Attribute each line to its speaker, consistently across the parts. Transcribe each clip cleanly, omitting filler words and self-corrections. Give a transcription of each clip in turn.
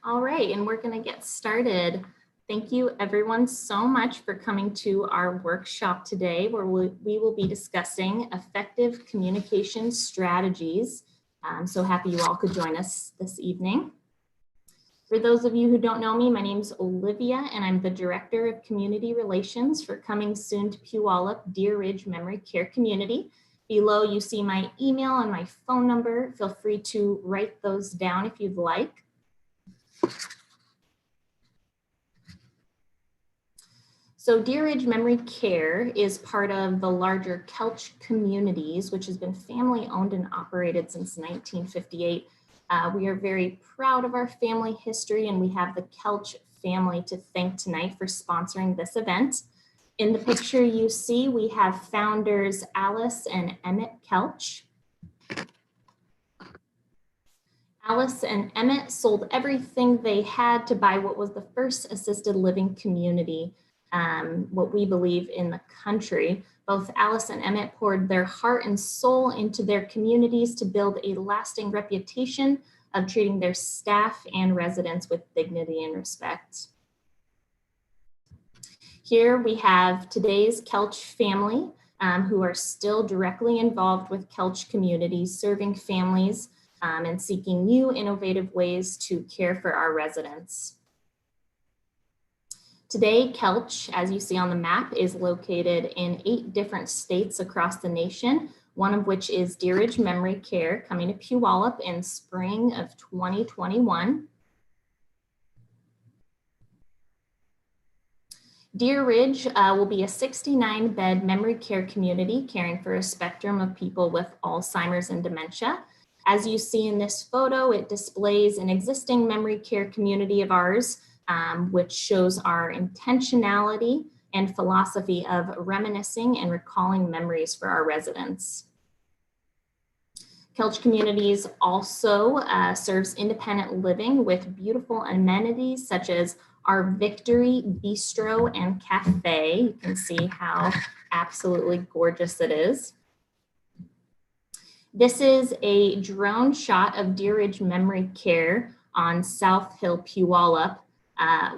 Speaker 1: All right, and we're going to get started. Thank you everyone so much for coming to our workshop today, where we will be discussing effective communication strategies. I'm so happy you all could join us this evening. For those of you who don't know me, my name is Olivia, and I'm the Director of Community Relations for Coming Soon to Puyallup Deer Ridge Memory Care Community. Below you see my email and my phone number. Feel free to write those down if you'd like. So Deer Ridge Memory Care is part of the larger Koelsch communities, which has been family owned and operated since 1958. We are very proud of our family history, and we have the Koelsch family to thank tonight for sponsoring this event. In the picture you see, we have founders Alice and Emmett Koelsch. Alice and Emmett sold everything they had to buy what was the first assisted living community, what we believe in the country. Both Alice and Emmett poured their heart and soul into their communities to build a lasting reputation of treating their staff and residents with dignity and respect. Here we have today's Koelsch family who are still directly involved with Koelsch communities, serving families and seeking new innovative ways to care for our residents. Today, Koelsch, as you see on the map, is located in 8 different states across the nation, one of which is Deer Ridge Memory Care, coming to Puyallup in spring of 2021. Deer Ridge will be a 69-bed memory care community caring for a spectrum of people with Alzheimer's and dementia. As you see in this photo, it displays an existing memory care community of ours, which shows our intentionality and philosophy of reminiscing and recalling memories for our residents. Koelsch Communities also serves independent living with beautiful amenities such as our Victory Bistro and Cafe. You can see how absolutely gorgeous it is. This is a drone shot of Deer Ridge Memory Care on South Hill, Puyallup.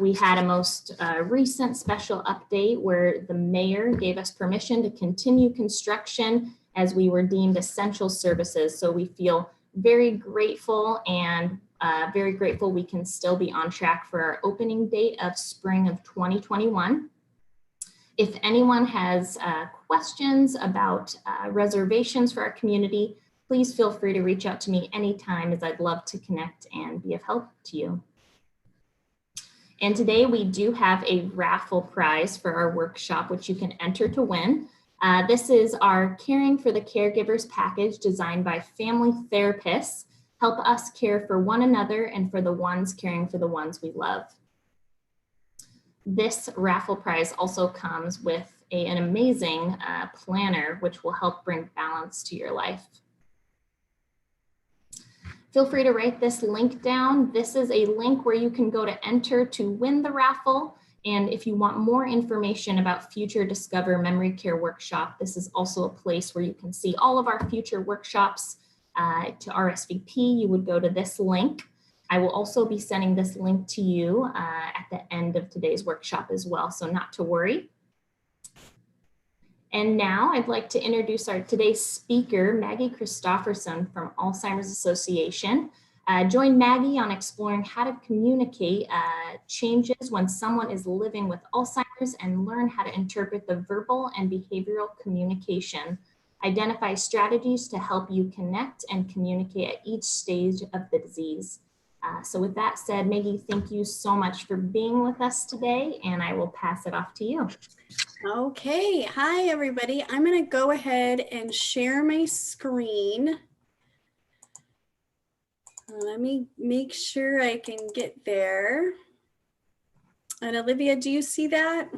Speaker 1: We had a most recent special update where the mayor gave us permission to continue construction as we were deemed essential services. So we feel very grateful and very grateful we can still be on track for our opening date of spring of 2021. If anyone has questions about reservations for our community, please feel free to reach out to me anytime, as I'd love to connect and be of help to you. And today we do have a raffle prize for our workshop, which you can enter to win. This is our Caring for the Caregivers package designed by family therapists. Help us care for one another and for the ones caring for the ones we love. This raffle prize also comes with an amazing planner, which will help bring balance to your life. Feel free to write this link down. This is a link where you can go to enter to win the raffle. And if you want more information about future Discover Memory Care Workshop, this is also a place where you can see all of our future workshops. To RSVP, you would go to this link. I will also be sending this link to you at the end of today's workshop as well, so not to worry. And now I'd like to introduce our today's speaker, Maggie Christofferson from Alzheimer's Association. Join Maggie on exploring how to communicate changes when someone is living with Alzheimer's and learn how to interpret the verbal and behavioral communication. Identify strategies to help you connect and communicate at each stage of the disease. So with that said, Maggie, thank you so much for being with us today, and I will pass it off to you.
Speaker 2: Okay, hi everybody. I'm going to go ahead and share my screen. Let me make sure I can get there. And Olivia, do you see that?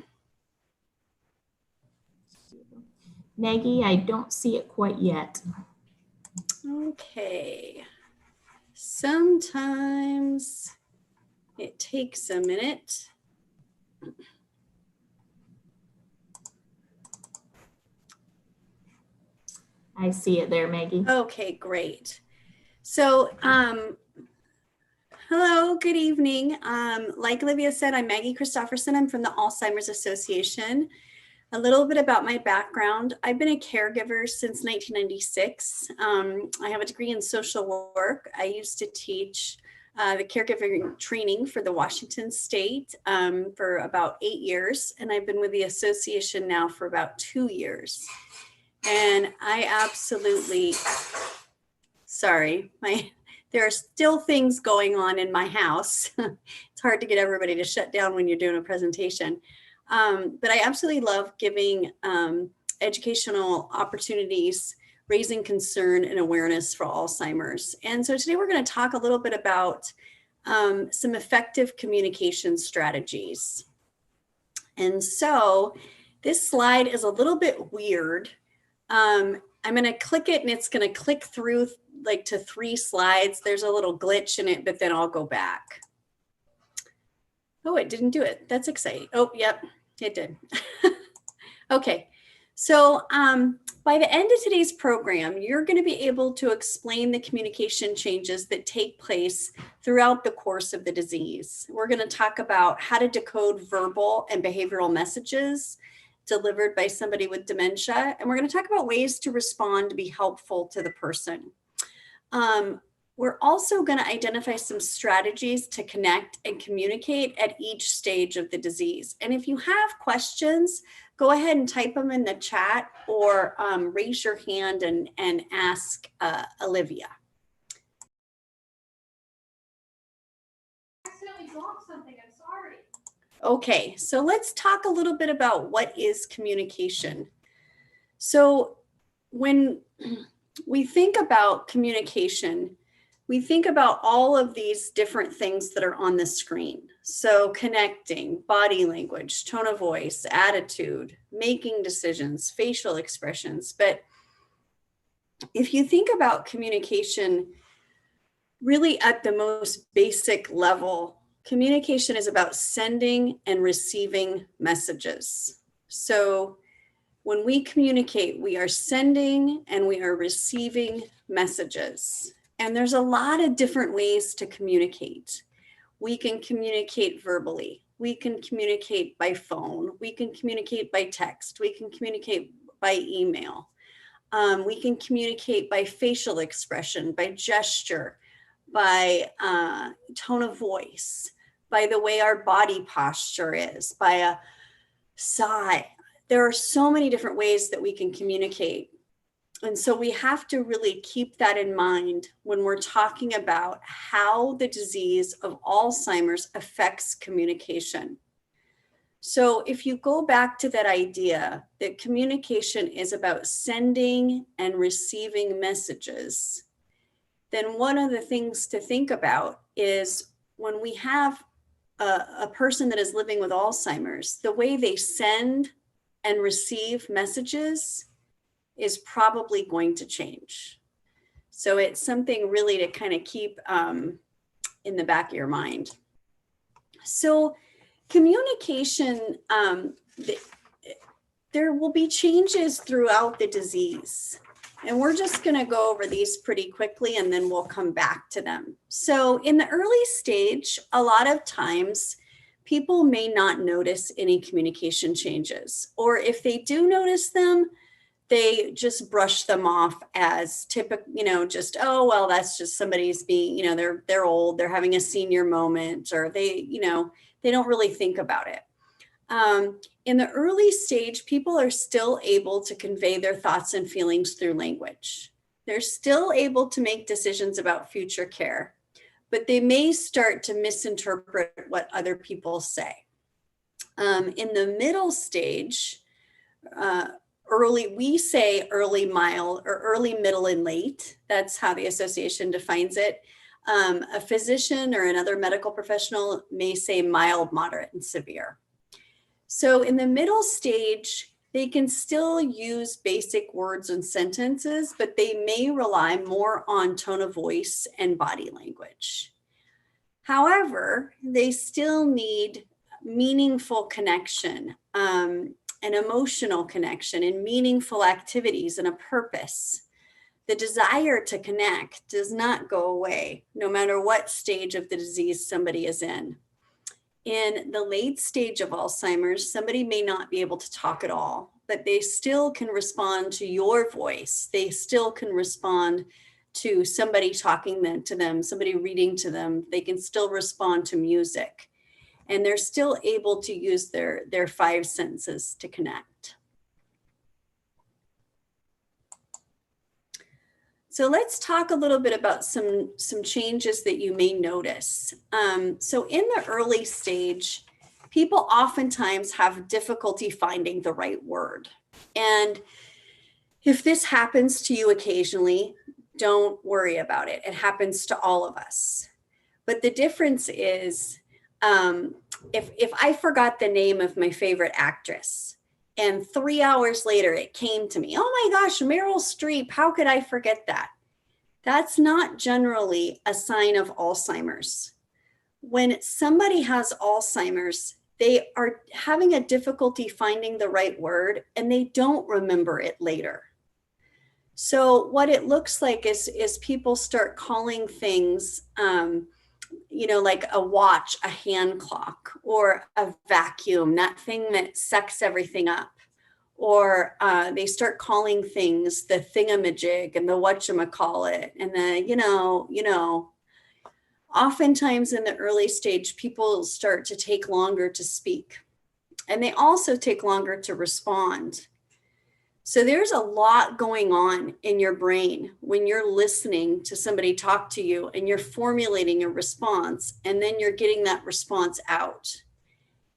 Speaker 1: Maggie, I don't see it quite yet.
Speaker 2: Okay. Sometimes it takes a minute.
Speaker 1: I see it there, Maggie.
Speaker 2: Okay, great. So Hello, good evening. Like Olivia said, I'm Maggie Christofferson. I'm from the Alzheimer's Association. A little bit about my background. I've been a caregiver since 1996. I have a degree in social work. I used to teach the caregiving training for the Washington State for about 8 years. And I've been with the association now for about 2 years. And I absolutely, sorry, there are still things going on in my house. It's hard to get everybody to shut down when you're doing a presentation. But I absolutely love giving educational opportunities, raising concern and awareness for Alzheimer's. And so today we're going to talk a little bit about some effective communication strategies. And so this slide is a little bit weird. I'm going to click it and it's going to click through like to 3 slides. There's a little glitch in it, but then I'll go back. Oh, it didn't do it. That's exciting. Oh, yep, it did. Okay, so by the end of today's program, you're going to be able to explain the communication changes that take place throughout the course of the disease. We're going to talk about how to decode verbal and behavioral messages delivered by somebody with dementia, and we're going to talk about ways to respond to be helpful to the person. We're also going to identify some strategies to connect and communicate at each stage of the disease. And if you have questions, go ahead and type them in the chat or raise your hand and ask Olivia. I accidentally dropped something, I'm sorry. Okay, so let's talk a little bit about what is communication. So when we think about communication, we think about all of these different things that are on the screen. So connecting, body language, tone of voice, attitude, making decisions, facial expressions. But if you think about communication really at the most basic level, communication is about sending and receiving messages. So when we communicate, we are sending and we are receiving messages. And there's a lot of different ways to communicate. We can communicate verbally. We can communicate by phone. We can communicate by text. We can communicate by email. We can communicate by facial expression, by gesture, by tone of voice, by the way our body posture is, by a sigh. There are so many different ways that we can communicate. And so we have to really keep that in mind when we're talking about how the disease of Alzheimer's affects communication. So if you go back to that idea that communication is about sending and receiving messages, then one of the things to think about is when we have a person that is living with Alzheimer's, the way they send and receive messages is probably going to change. So it's something really to kind of keep in the back of your mind. So communication, there will be changes throughout the disease. And we're just going to go over these pretty quickly and then we'll come back to them. So in the early stage, a lot of times people may not notice any communication changes, or if they do notice them, they just brush them off as typical, just, oh, well, that's just somebody's being, they're old, they're having a senior moment, or they don't really think about it. In the early stage, people are still able to convey their thoughts and feelings through language. They're still able to make decisions about future care, but they may start to misinterpret what other people say. In the middle stage, we say early, mild, or early, middle, and late. That's how the association defines it. A physician or another medical professional may say mild, moderate, and severe. So in the middle stage, they can still use basic words and sentences, but they may rely more on tone of voice and body language. However, they still need meaningful connection, an emotional connection, and meaningful activities and a purpose. The desire to connect does not go away, no matter what stage of the disease somebody is in. In the late stage of Alzheimer's, somebody may not be able to talk at all, but they still can respond to your voice. They still can respond to somebody talking to them, somebody reading to them. They can still respond to music, and they're still able to use their five senses to connect. So let's talk a little bit about some changes that you may notice. So in the early stage, people oftentimes have difficulty finding the right word. And if this happens to you occasionally, don't worry about it. It happens to all of us. But the difference is, if I forgot the name of my favorite actress, and 3 hours later, it came to me, oh my gosh, Meryl Streep, how could I forget that? That's not generally a sign of Alzheimer's. When somebody has Alzheimer's, they are having a difficulty finding the right word, and they don't remember it later. So what it looks like is people start calling things, like a watch, a hand clock, or a vacuum, that thing that sucks everything up. Or they start calling things the thingamajig and the whatchamacallit and the, Oftentimes in the early stage, people start to take longer to speak, and they also take longer to respond. So there's a lot going on in your brain when you're listening to somebody talk to you and you're formulating a response, and then you're getting that response out.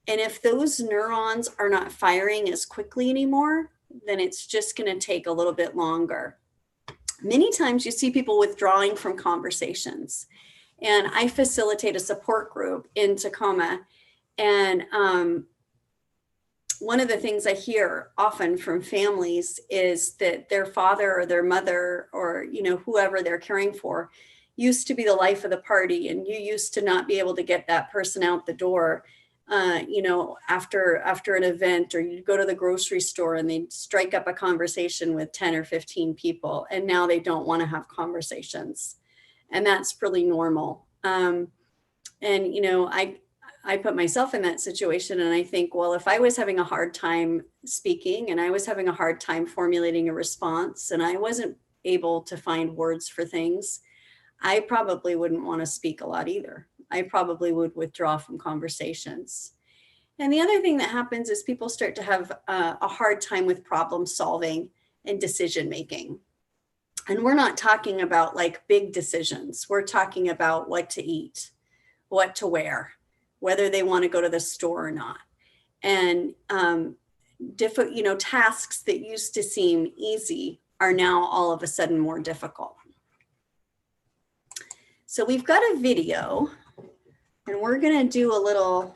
Speaker 2: And if those neurons are not firing as quickly anymore, then it's just going to take a little bit longer. Many times you see people withdrawing from conversations. And I facilitate a support group in Tacoma. And one of the things I hear often from families is that their father or their mother or, whoever they're caring for used to be the life of the party. And you used to not be able to get that person out the door, after an event, or you'd go to the grocery store and they'd strike up a conversation with 10 or 15 people. And now they don't want to have conversations. And that's pretty normal. I put myself in that situation, and I think, well, if I was having a hard time speaking and I was having a hard time formulating a response and I wasn't able to find words for things, I probably wouldn't want to speak a lot either. I probably would withdraw from conversations. And the other thing that happens is people start to have a hard time with problem solving and decision making. And we're not talking about like big decisions. We're talking about what to eat, what to wear, whether they want to go to the store or not. And tasks that used to seem easy are now all of a sudden more difficult. So we've got a video, and we're going to do I'm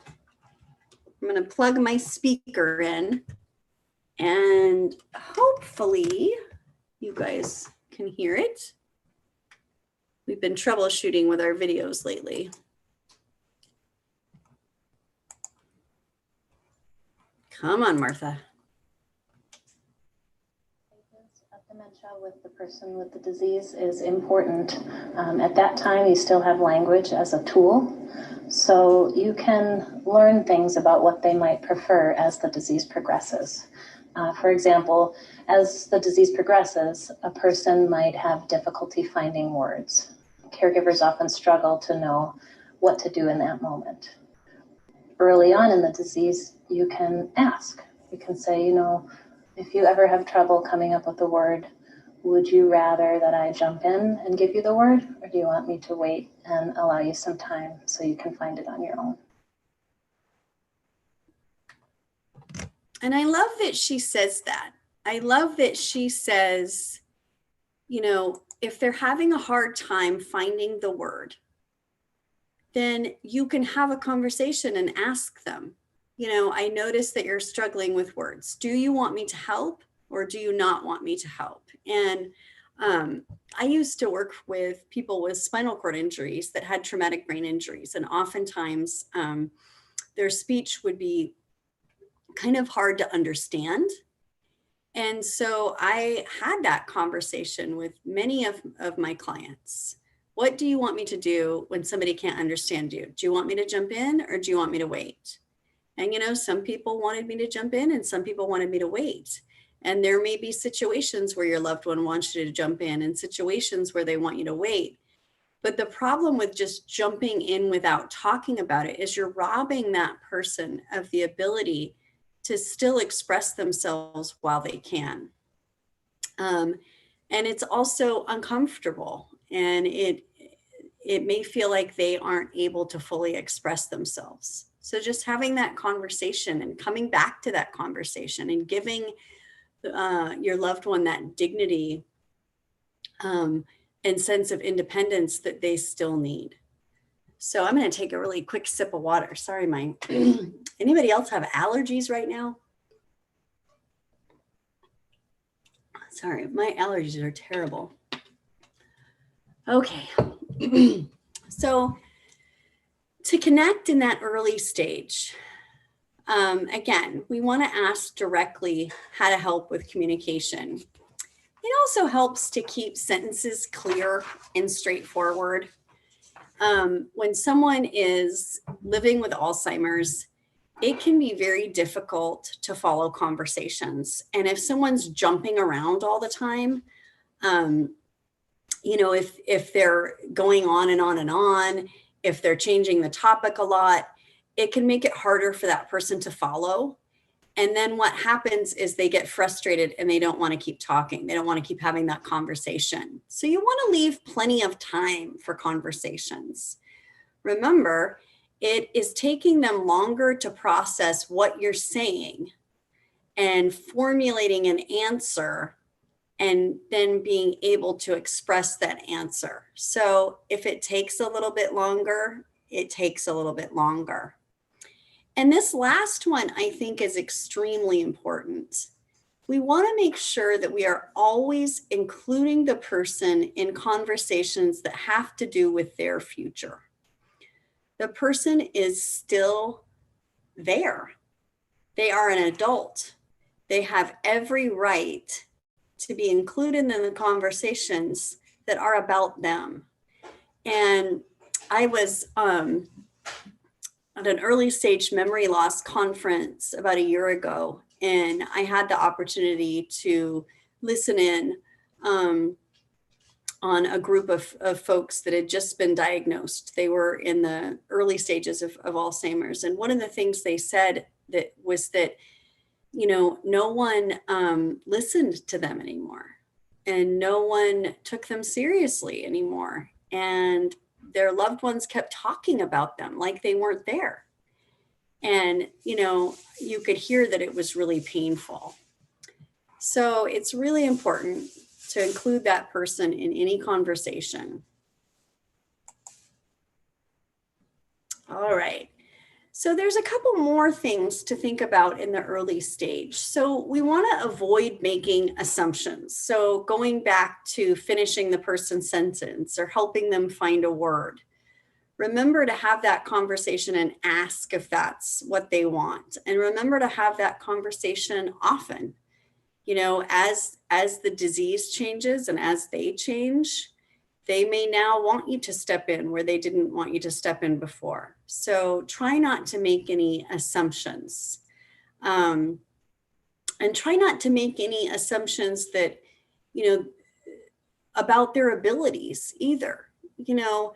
Speaker 2: going to plug my speaker in, and hopefully you guys can hear it. We've been troubleshooting with our videos lately. Come on, Martha.
Speaker 3: Dementia with the person with the disease is important. At that time, you still have language as a tool, so you can learn things about what they might prefer as the disease progresses. For example, as the disease progresses, a person might have difficulty finding words. Caregivers often struggle to know what to do in that moment. Early on in the disease, you can ask. You can say, if you ever have trouble coming up with a word, would you rather that I jump in and give you the word, or do you want me to wait and allow you some time so you can find it on your own?
Speaker 2: And I love that she says that. I love that she says, if they're having a hard time finding the word, then you can have a conversation and ask them, I notice that you're struggling with words. Do you want me to help, or do you not want me to help? And I used to work with people with spinal cord injuries that had traumatic brain injuries. And oftentimes their speech would be kind of hard to understand. And so I had that conversation with many of my clients. What do you want me to do when somebody can't understand you? Do you want me to jump in or do you want me to wait? And, you know, some people wanted me to jump in and some people wanted me to wait. And there may be situations where your loved one wants you to jump in and situations where they want you to wait. But the problem with just jumping in without talking about it is you're robbing that person of the ability to still express themselves while they can. And it's also uncomfortable, and it may feel like they aren't able to fully express themselves. So just having that conversation and coming back to that conversation and giving your loved one that dignity and sense of independence that they still need. So I'm going to take a really quick sip of water. Sorry, anybody else have allergies right now? Sorry, my allergies are terrible. Okay. So to connect in that early stage, again, we want to ask directly how to help with communication. It also helps to keep sentences clear and straightforward. When someone is living with Alzheimer's, it can be very difficult to follow conversations. And if someone's jumping around all the time, you know, if they're going on and on and on, if they're changing the topic a lot, it can make it harder for that person to follow. And then what happens is they get frustrated and they don't want to keep talking. They don't want to keep having that conversation. So you want to leave plenty of time for conversations. Remember, it is taking them longer to process what you're saying and formulating an answer and then being able to express that answer. So if it takes a little bit longer, it takes a little bit longer. And this last one, I think, is extremely important. We want to make sure that we are always including the person in conversations that have to do with their future. The person is still there. They are an adult. They have every right to be included in the conversations that are about them. And I was at an early stage memory loss conference about a year ago, and I had the opportunity to listen in on a group of folks that had just been diagnosed. They were in the early stages of Alzheimer's. And one of the things they said that was that, you know, no one listened to them anymore, and no one took them seriously anymore. And their loved ones kept talking about them like they weren't there. And, you know, you could hear that it was really painful. So it's really important to include that person in any conversation. All right. So there's a couple more things to think about in the early stage. So we want to avoid making assumptions. So going back to finishing the person's sentence or helping them find a word. Remember to have that conversation and ask if that's what they want. And remember to have that conversation often. You know, as the disease changes and as they change, they may now want you to step in where they didn't want you to step in before. So try not to make any assumptions. And try not to make any assumptions that, you know, about their abilities either. You know,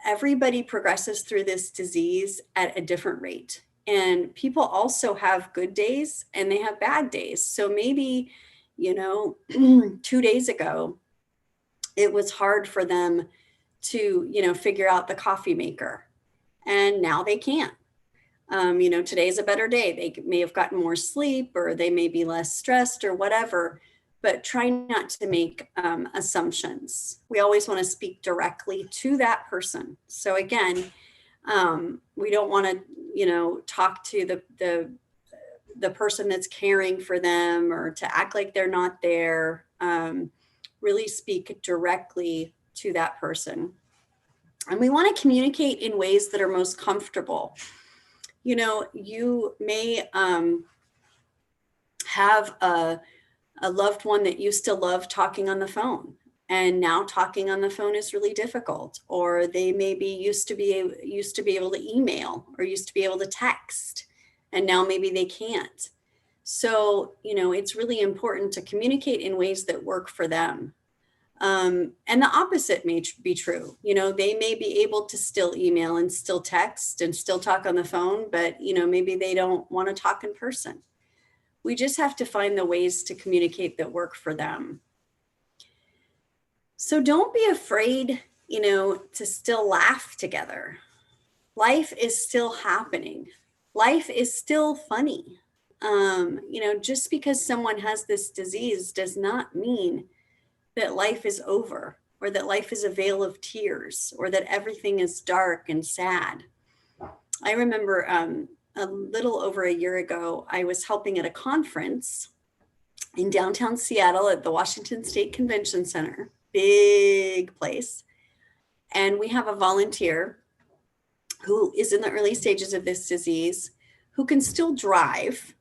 Speaker 2: everybody progresses through this disease at a different rate. And people also have good days and they have bad days. So maybe, you know, 2 days ago, it was hard for them to, you know, figure out the coffee maker. And now they can. You know, today's a better day. They may have gotten more sleep or they may be less stressed or whatever, but try not to make assumptions. We always want to speak directly to that person. So again, we don't want to, you know, talk to the person that's caring for them or to act like they're not there. Really speak directly to that person. And we want to communicate in ways that are most comfortable. You know, you may have a loved one that used to love talking on the phone, and now talking on the phone is really difficult, or they maybe used to be able to email or used to be able to text, and now maybe they can't. So, it's really important to communicate in ways that work for them. And the opposite may be true. They may be able to still email and still text and still talk on the phone, but, maybe they don't want to talk in person. We just have to find the ways to communicate that work for them. So don't be afraid, to still laugh together. Life is still happening. Life is still funny. Just because someone has this disease does not mean that life is over, or that life is a vale of tears, or that everything is dark and sad. I remember a little over a year ago, I was helping at a conference in downtown Seattle at the Washington State Convention Center, big place. And we have a volunteer who is in the early stages of this disease, who can still drive,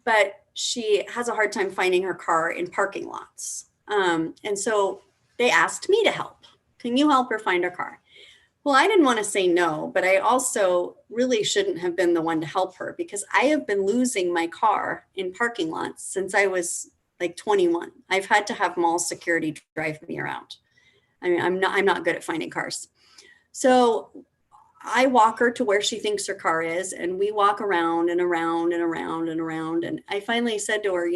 Speaker 2: but she has a hard time finding her car in parking lots. And so they asked me to help. Can you help her find her car? Well, I didn't want to say no, but I also really shouldn't have been the one to help her, because I have been losing my car in parking lots since I was like 21. I've had to have mall security drive me around. I mean, I'm not good at finding cars. So I walk her to where she thinks her car is, and we walk around and around and around and around. And I finally said to her,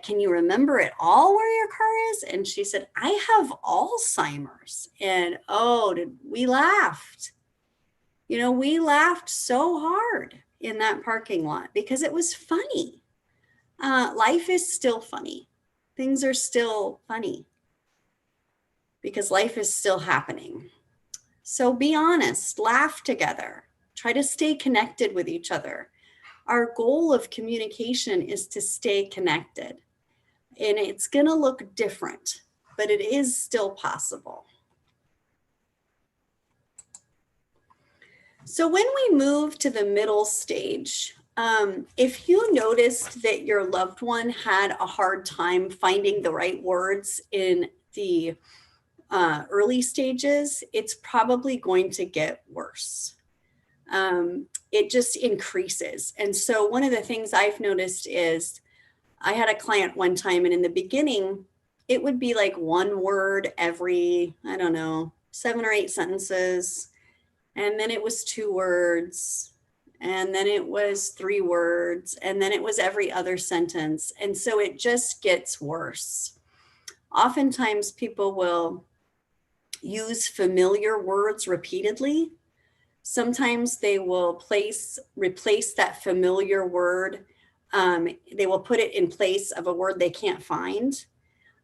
Speaker 2: can you remember at all where your car is? And she said, I have Alzheimer's. And we laughed. We laughed so hard in that parking lot because it was funny. Life is still funny. Things are still funny because life is still happening. So be honest, laugh together, try to stay connected with each other. Our goal of communication is to stay connected, and it's going to look different, but it is still possible. So when we move to the middle stage, if you noticed that your loved one had a hard time finding the right words in the early stages, it's probably going to get worse. It just increases. And so one of the things I've noticed is I had a client one time, and in the beginning, it would be like one word every, 7 or 8 sentences. And then it was 2 words. And then it was 3 words. And then it was every other sentence. And so it just gets worse. Oftentimes people will use familiar words repeatedly. Sometimes they will replace that familiar word. They will put it in place of a word they can't find.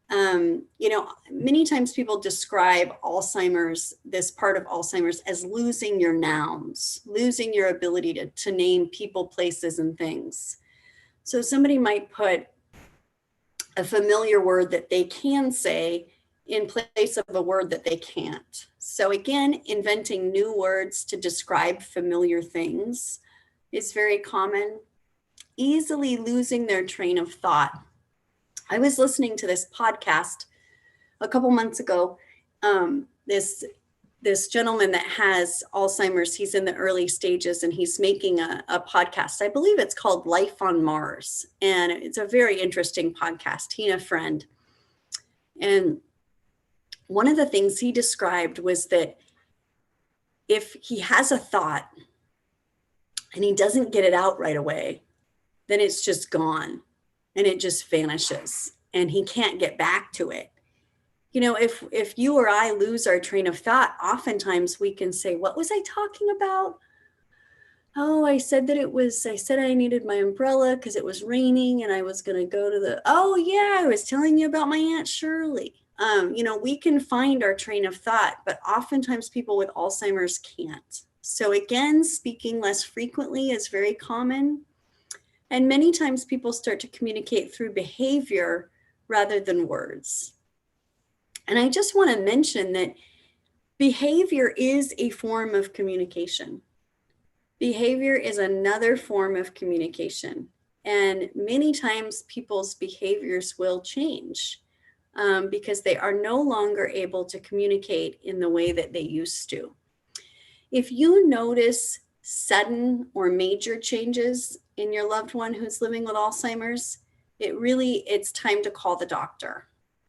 Speaker 2: Many times people describe Alzheimer's, this part of Alzheimer's, as losing your nouns, losing your ability to name people, places, and things. So somebody might put a familiar word that they can say in place of a word that they can't. So again, inventing new words to describe familiar things is very common. Easily losing their train of thought. I was listening to this podcast a couple months ago. This gentleman that has Alzheimer's, he's in the early stages, and he's making a podcast. I believe it's called Life on Mars. And it's a very interesting podcast. He and a friend. And one of the things he described was that if he has a thought and he doesn't get it out right away, then it's just gone and it just vanishes and he can't get back to it. If you or I lose our train of thought, oftentimes we can say, what was I talking about? Oh, I said I needed my umbrella because it was raining and I was going to go to I was telling you about my Aunt Shirley. We can find our train of thought, but oftentimes people with Alzheimer's can't. So again, speaking less frequently is very common. And many times people start to communicate through behavior rather than words. And I just want to mention that behavior is a form of communication. Behavior is another form of communication. And many times people's behaviors will change because they are no longer able to communicate in the way that they used to. If you notice sudden or major changes in your loved one who's living with Alzheimer's, it's time to call the doctor.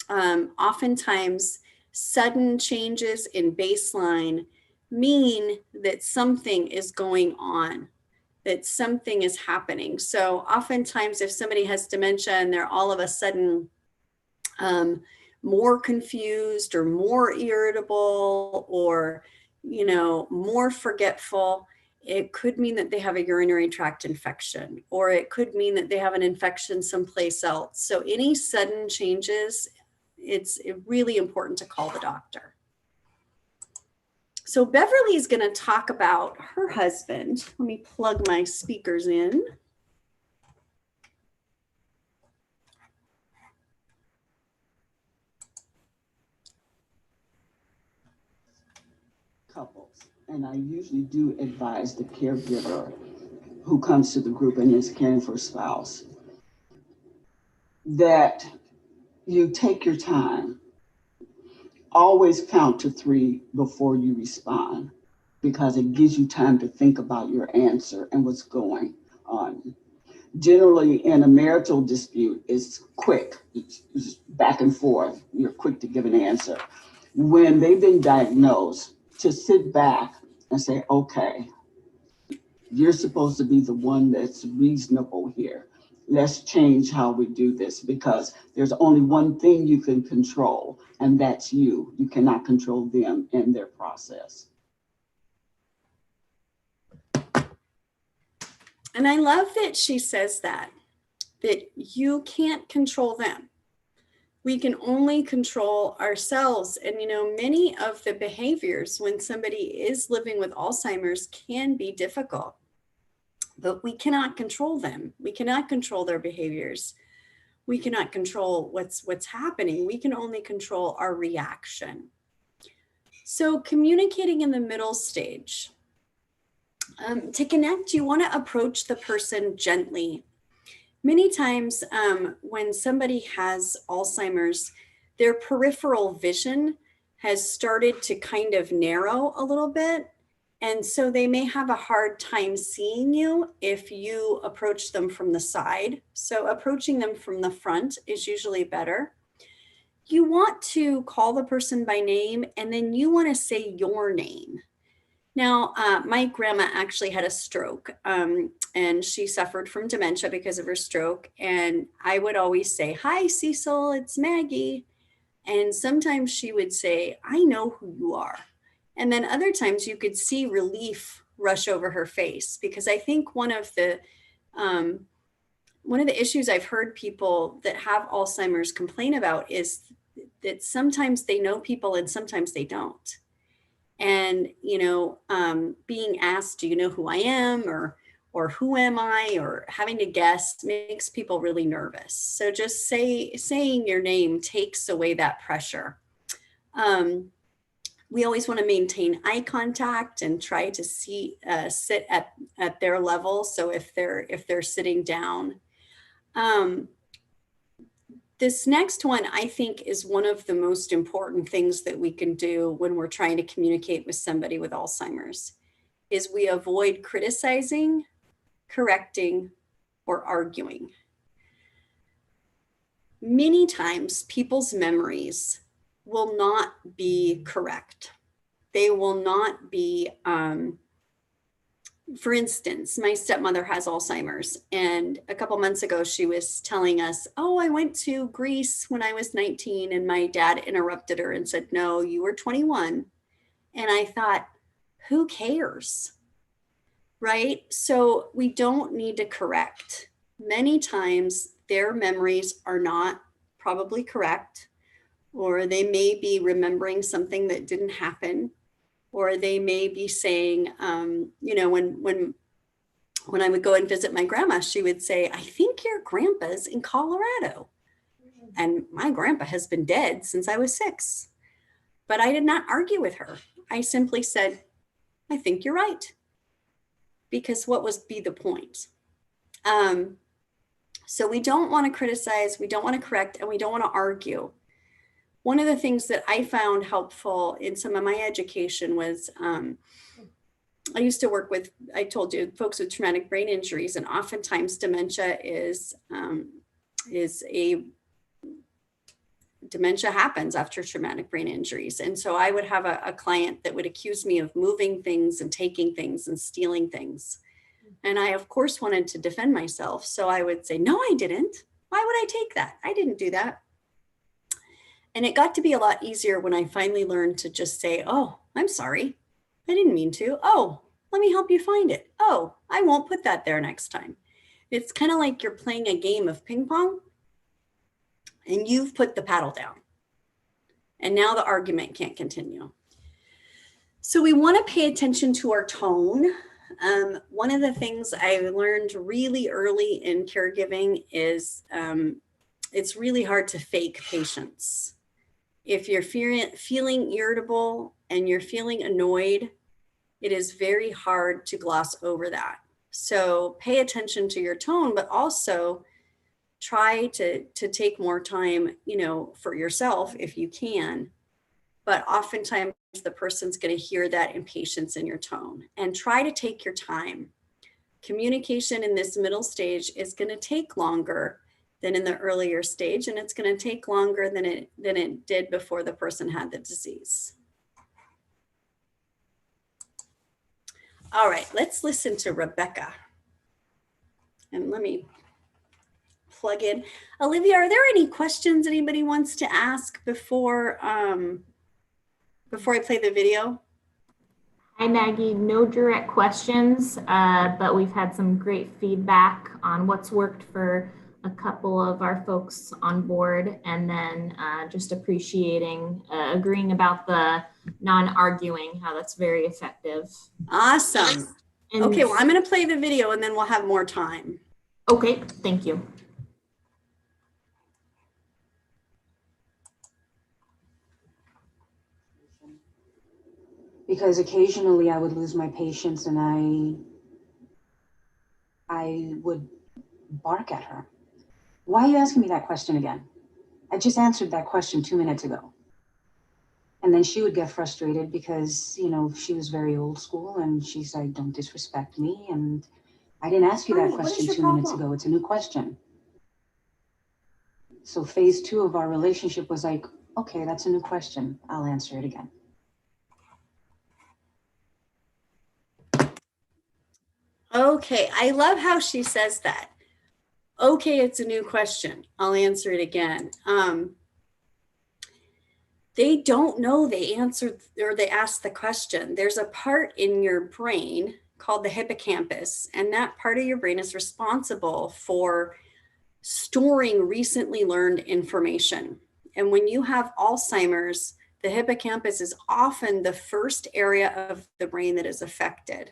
Speaker 2: Oftentimes, sudden changes in baseline mean that something is going on, that something is happening. So oftentimes if somebody has dementia and they're all of a sudden more confused or more irritable or, more forgetful, it could mean that they have a urinary tract infection, or it could mean that they have an infection someplace else. So any sudden changes, it's really important to call the doctor. So Beverly is going to talk about her husband. Let me plug my speakers in.
Speaker 4: Couples, and I usually do advise the caregiver who comes to the group and is caring for a spouse that you take your time. Always count to 3 before you respond, because it gives you time to think about your answer and what's going on. Generally, in a marital dispute, it's quick, it's back and forth. You're quick to give an answer. When they've been diagnosed, to sit back and say, okay, you're supposed to be the one that's reasonable here. Let's change how we do this, because there's only one thing you can control, and that's you. You cannot control them and their process.
Speaker 2: And I love that she says that you can't control them. We can only control ourselves. And, many of the behaviors when somebody is living with Alzheimer's can be difficult, but we cannot control them. We cannot control their behaviors. We cannot control what's happening. We can only control our reaction. So communicating in the middle stage. To connect, you want to approach the person gently. Many times when somebody has Alzheimer's, their peripheral vision has started to kind of narrow a little bit. And so they may have a hard time seeing you if you approach them from the side. So approaching them from the front is usually better. You want to call the person by name, and then you want to say your name. Now, my grandma actually had a stroke, and she suffered from dementia because of her stroke. And I would always say, "Hi, Cecil, it's Maggie." And sometimes she would say, "I know who you are." And then other times you could see relief rush over her face, because I think one of the issues I've heard people that have Alzheimer's complain about is that sometimes they know people and sometimes they don't. And, being asked, "Do you know who I am?" or "Who am I?" or having to guess makes people really nervous. So just saying your name takes away that pressure. We always want to maintain eye contact and try to sit at their level. So if they're sitting down. This next one, I think, is one of the most important things that we can do when we're trying to communicate with somebody with Alzheimer's, is we avoid criticizing, correcting, or arguing. Many times, people's memories will not be correct. They will not be, for instance, my stepmother has Alzheimer's, and a couple months ago, she was telling us, "Oh, I went to Greece when I was 19, and my dad interrupted her and said, 'No, you were 21. And I thought, who cares? Right? So we don't need to correct. Many times their memories are not probably correct, or they may be remembering something that didn't happen. Or they may be saying, when I would go and visit my grandma, she would say, "I think your grandpa's in Colorado." And my grandpa has been dead since I was 6. But I did not argue with her. I simply said, "I think you're right." Because what would be the point? So we don't want to criticize, we don't want to correct, and we don't want to argue. One of the things that I found helpful in some of my education was I used to work with, I told you, folks with traumatic brain injuries, and oftentimes dementia dementia happens after traumatic brain injuries. And so I would have a client that would accuse me of moving things and taking things and stealing things. And I, of course, wanted to defend myself. So I would say, no, I didn't. Why would I take that? I didn't do that. And it got to be a lot easier when I finally learned to just say, oh, I'm sorry. I didn't mean to. Oh, let me help you find it. Oh, I won't put that there next time. It's kind of like you're playing a game of ping pong and you've put the paddle down. And now the argument can't continue. So we want to pay attention to our tone. One of the things I learned really early in caregiving is it's really hard to fake patience. If you're feeling irritable and you're feeling annoyed, it is very hard to gloss over that. So pay attention to your tone, but also try to take more time, for yourself if you can. But oftentimes the person's going to hear that impatience in your tone, and try to take your time. Communication in this middle stage is going to take longer than in the earlier stage, and it's going to take longer than it did before the person had the disease. All right, let's listen to Rebecca. And let me plug in. Olivia, are there any questions anybody wants to ask before I play the video?
Speaker 1: Hi, Maggie. No direct questions, but we've had some great feedback on what's worked for a couple of our folks on board, and then just agreeing about the non-arguing, how that's very effective.
Speaker 2: Awesome. Okay, well, I'm going to play the video and then we'll have more time.
Speaker 1: Okay, thank you.
Speaker 5: Because occasionally I would lose my patience and I would bark at her. Why are you asking me that question again? I just answered that question 2 minutes ago. And then she would get frustrated because, she was very old school and she said, don't disrespect me. And I didn't ask you that question 2 minutes ago. It's a new question. So phase 2 of our relationship was like, okay, that's a new question. I'll answer it again.
Speaker 2: Okay, I love how she says that. Okay, it's a new question. I'll answer it again. They don't know they answered or they asked the question. There's a part in your brain called the hippocampus, and that part of your brain is responsible for storing recently learned information. And when you have Alzheimer's, the hippocampus is often the first area of the brain that is affected.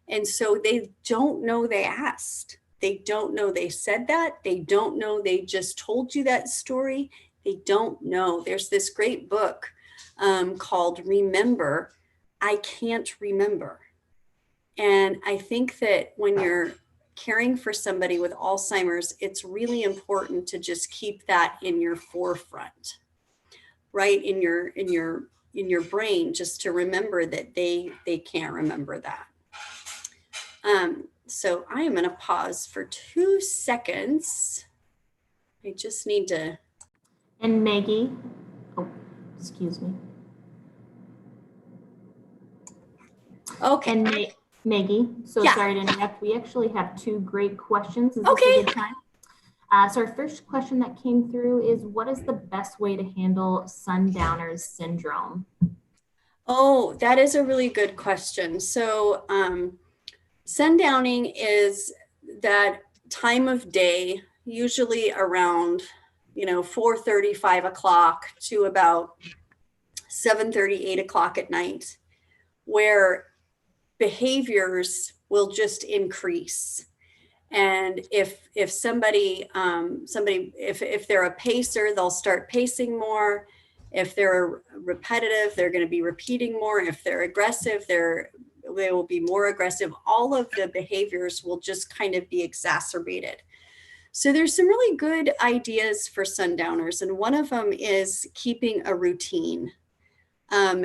Speaker 2: And so they don't know they asked. They don't know they said that. They don't know they just told you that story. They don't know. There's this great book called Remember, I Can't Remember. And I think that when you're caring for somebody with Alzheimer's, it's really important to just keep that in your forefront, right? In your brain, just to remember that they can't remember that. So I am going to pause for 2 seconds. I just need to.
Speaker 1: And Maggie, oh, excuse me.
Speaker 2: Okay.
Speaker 1: And Maggie, so
Speaker 2: Yeah.
Speaker 1: sorry to interrupt. We actually have 2 great questions. Is
Speaker 2: Okay.
Speaker 1: this a good time? So our first question that came through is, what is the best way to handle Sundowners syndrome?
Speaker 2: Oh, that is a really good question. So sundowning is that time of day, usually around 4:30, 5 o'clock to about 7:30, 8 o'clock at night, where behaviors will just increase. And if somebody, if they're a pacer, they'll start pacing more. If they're repetitive, they're going to be repeating more. If they're aggressive, they will be more aggressive. All of the behaviors will just kind of be exacerbated. So there's some really good ideas for sundowners, and one of them is keeping a routine,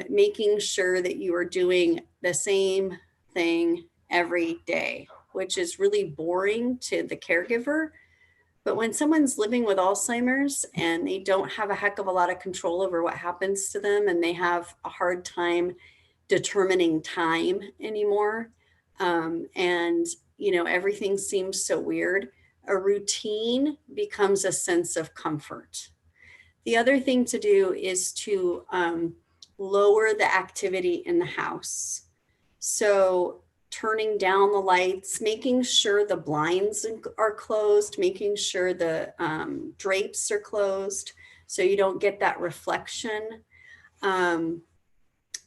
Speaker 2: making sure that you are doing the same thing every day, which is really boring to the caregiver. But when someone's living with Alzheimer's and they don't have a heck of a lot of control over what happens to them, and they have a hard time determining time anymore, and everything seems so weird, a routine becomes a sense of comfort. The other thing to do is to lower the activity in the house. So turning down the lights, making sure the blinds are closed, making sure the drapes are closed so you don't get that reflection.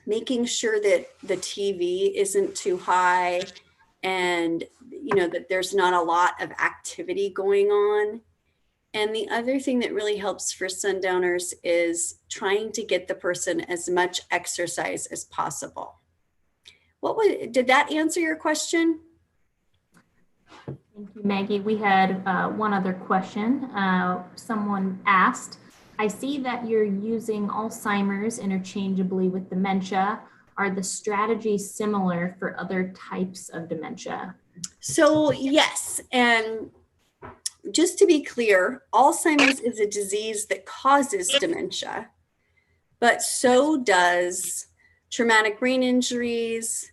Speaker 2: Making sure that the TV isn't too high, and that there's not a lot of activity going on. And the other thing that really helps for sundowners is trying to get the person as much exercise as possible. Did that answer your question?
Speaker 1: Thank you, Maggie. We had one other question. Someone asked, I see that you're using Alzheimer's interchangeably with dementia. Are the strategies similar for other types of dementia?
Speaker 2: So yes, and just to be clear, Alzheimer's is a disease that causes dementia, but so does traumatic brain injuries,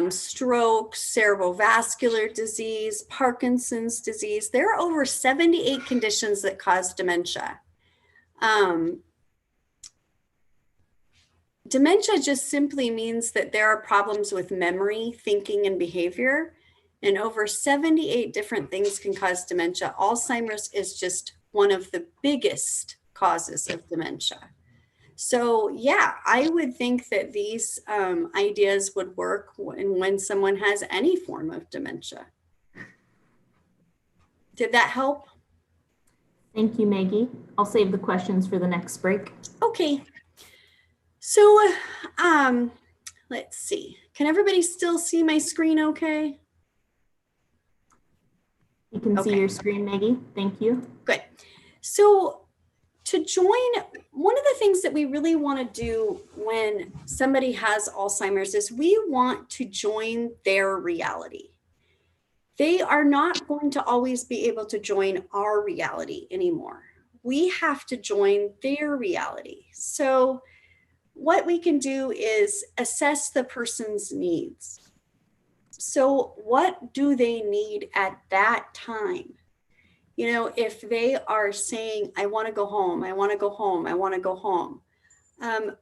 Speaker 2: stroke, cerebrovascular disease, Parkinson's disease. There are over 78 conditions that cause dementia. Dementia just simply means that there are problems with memory, thinking, and behavior. And over 78 different things can cause dementia. Alzheimer's is just one of the biggest causes of dementia. So yeah, I would think that these ideas would work when someone has any form of dementia. Did that help?
Speaker 1: Thank you, Maggie. I'll save the questions for the next break.
Speaker 2: Okay. So let's see. Can everybody still see my screen okay?
Speaker 1: You can see your screen, Maggie. Thank you.
Speaker 2: Good. So to join, one of the things that we really want to do when somebody has Alzheimer's is we want to join their reality. They are not going to always be able to join our reality anymore. We have to join their reality. So what we can do is assess the person's needs. So what do they need at that time? If they are saying, I want to go home, I want to go home, I want to go home,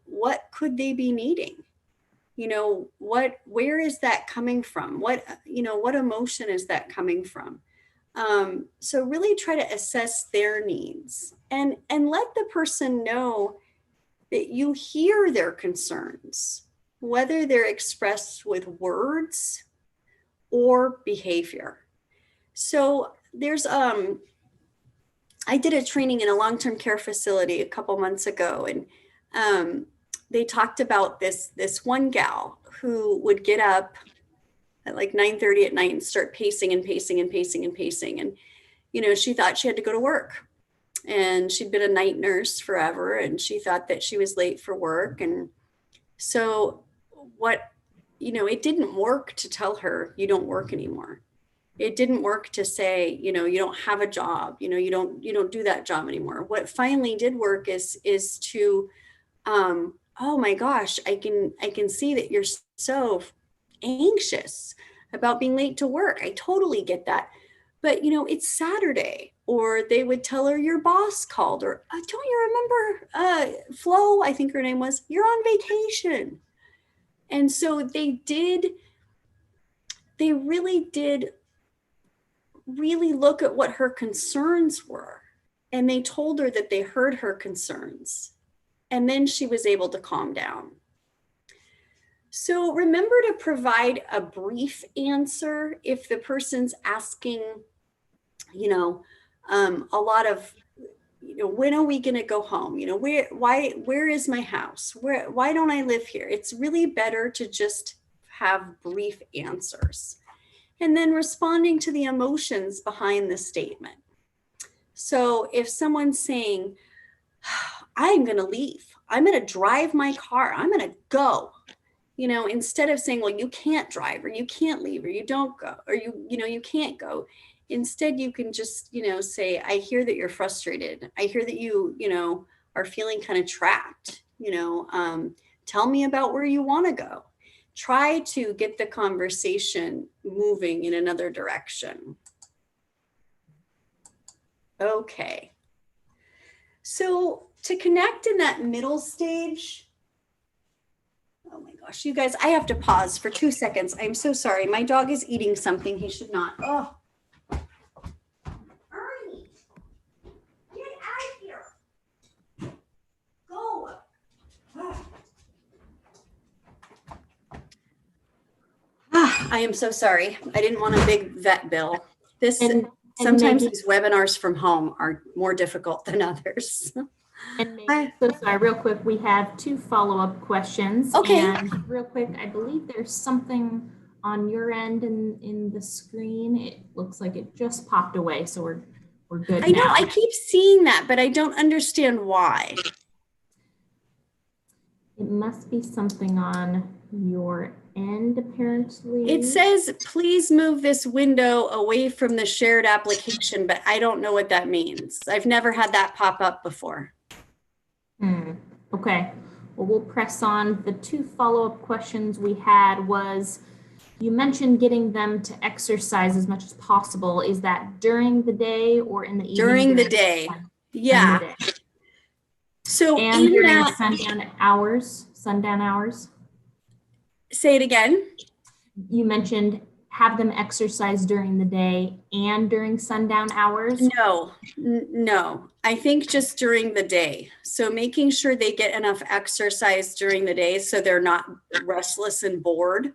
Speaker 2: what could they be needing? Where is that coming from? What emotion is that coming from? So really try to assess their needs and let the person know that you hear their concerns, whether they're expressed with words or behavior. So there's I did a training in a long-term care facility a couple months ago, and they talked about this one gal who would get up at like 9:30 at night and start pacing and pacing and pacing and pacing. And, she thought she had to go to work, and she'd been a night nurse forever, and she thought that she was late for work. And so it didn't work to tell her you don't work anymore. It didn't work to say, you don't have a job, you don't do that job anymore. What finally did work is to, oh my gosh, I can see that you're so anxious about being late to work. I totally get that. But, it's Saturday. Or they would tell her your boss called, or don't you remember Flo, I think her name was, you're on vacation. And so they really did look at what her concerns were. And they told her that they heard her concerns. And then she was able to calm down. So remember to provide a brief answer if the person's asking, a lot of, when are we going to go home? Where is my house? Why don't I live here? It's really better to just have brief answers. And then responding to the emotions behind the statement. So if someone's saying, I'm going to leave, I'm going to drive my car, I'm going to go, you know, instead of saying, well, you can't drive, or you can't leave, or you don't go, or you can't go. Instead, you can just, say, I hear that you're frustrated. I hear that you are feeling kind of trapped, tell me about where you want to go. Try to get the conversation moving in another direction. Okay. So to connect in that middle stage, oh my gosh, you guys, I have to pause for 2 seconds. I'm so sorry. My dog is eating something he should not. Oh. Ernie, get out of here. Go. I am so sorry. I didn't want a big vet bill. Sometimes
Speaker 1: Maggie,
Speaker 2: these webinars from home are more difficult than others.
Speaker 1: And Maggie, so sorry, real quick, we have 2 follow-up questions.
Speaker 2: Okay.
Speaker 1: And real quick, I believe there's something on your end in the screen. It looks like it just popped away, so we're good
Speaker 2: I know,
Speaker 1: now.
Speaker 2: I keep seeing that, but I don't understand why.
Speaker 1: It must be something on your end, apparently.
Speaker 2: It says, please move this window away from the shared application, but I don't know what that means. I've never had that pop up before.
Speaker 1: Okay, well, we'll press on. The 2 follow-up questions we had was, you mentioned getting them to exercise as much as possible. Is that during the day or in the evening?
Speaker 2: During the day. Yeah.
Speaker 1: During the day.
Speaker 2: So
Speaker 1: and
Speaker 2: in
Speaker 1: during
Speaker 2: that,
Speaker 1: sundown hours.
Speaker 2: Say it again.
Speaker 1: You mentioned have them exercise during the day and during sundown hours.
Speaker 2: No, I think just during the day. So making sure they get enough exercise during the day so they're not restless and bored.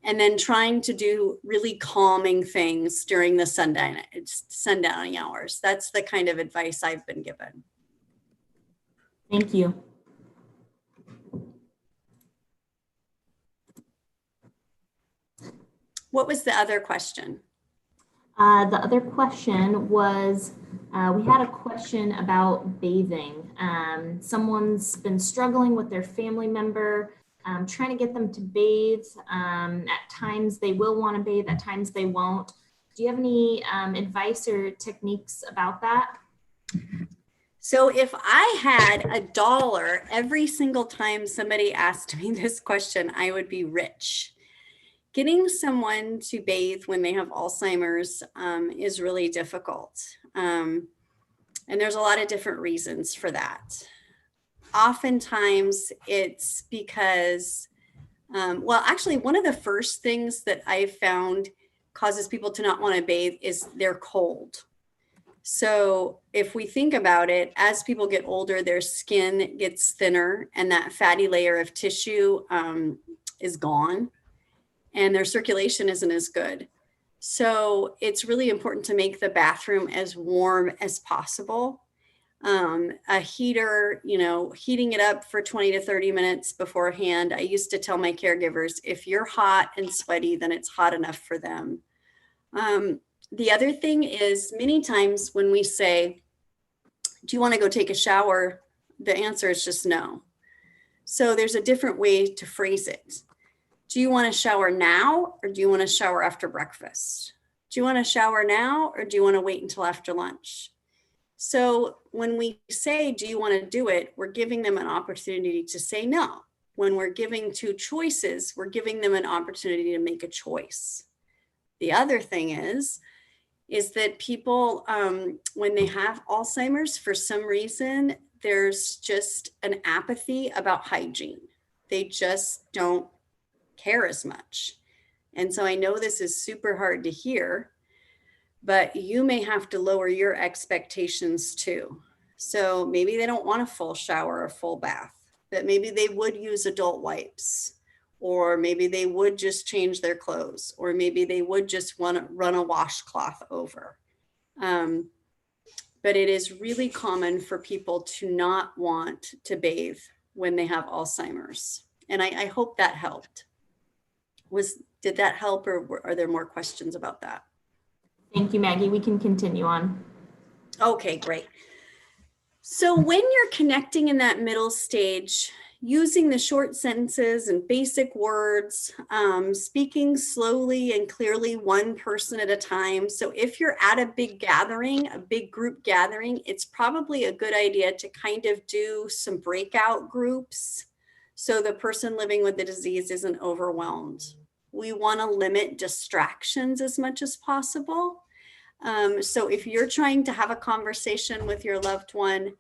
Speaker 2: And then trying to do really calming things during the sundowning hours. That's the kind of advice I've been given.
Speaker 1: Thank you.
Speaker 2: What was the other question?
Speaker 1: The other question was, we had a question about bathing. Someone's been struggling with their family member, trying to get them to bathe. At times they will want to bathe, at times they won't. Do you have any advice or techniques about that?
Speaker 2: So if I had $1 every single time somebody asked me this question, I would be rich. Getting someone to bathe when they have Alzheimer's is really difficult. And there's a lot of different reasons for that. Oftentimes it's because, actually one of the first things that I've found causes people to not want to bathe is they're cold. So if we think about it, as people get older, their skin gets thinner and that fatty layer of tissue is gone and their circulation isn't as good. So it's really important to make the bathroom as warm as possible. A heater, heating it up for 20 to 30 minutes beforehand. I used to tell my caregivers, if you're hot and sweaty, then it's hot enough for them. The other thing is many times when we say, do you want to go take a shower? The answer is just no. So there's a different way to phrase it. Do you want to shower now or do you want to shower after breakfast? Do you want to shower now or do you want to wait until after lunch? So when we say, do you want to do it? We're giving them an opportunity to say no. When we're giving 2 choices, we're giving them an opportunity to make a choice. The other thing is that people, when they have Alzheimer's, for some reason, there's just an apathy about hygiene. They just don't care as much. And so I know this is super hard to hear, but you may have to lower your expectations too. So maybe they don't want a full shower or a full bath, but maybe they would use adult wipes. Or maybe they would just change their clothes, or maybe they would just want to run a washcloth over. But it is really common for people to not want to bathe when they have Alzheimer's. And I hope that helped. Did that help, or are there more questions about that?
Speaker 1: Thank you, Maggie. We can continue on.
Speaker 2: Okay, great. So when you're connecting in that middle stage, using the short sentences and basic words, speaking slowly and clearly, one person at a time. So if you're at a big gathering, a big group gathering, it's probably a good idea to kind of do some breakout groups so the person living with the disease isn't overwhelmed. We want to limit distractions as much as possible. So if you're trying to have a conversation with your loved one,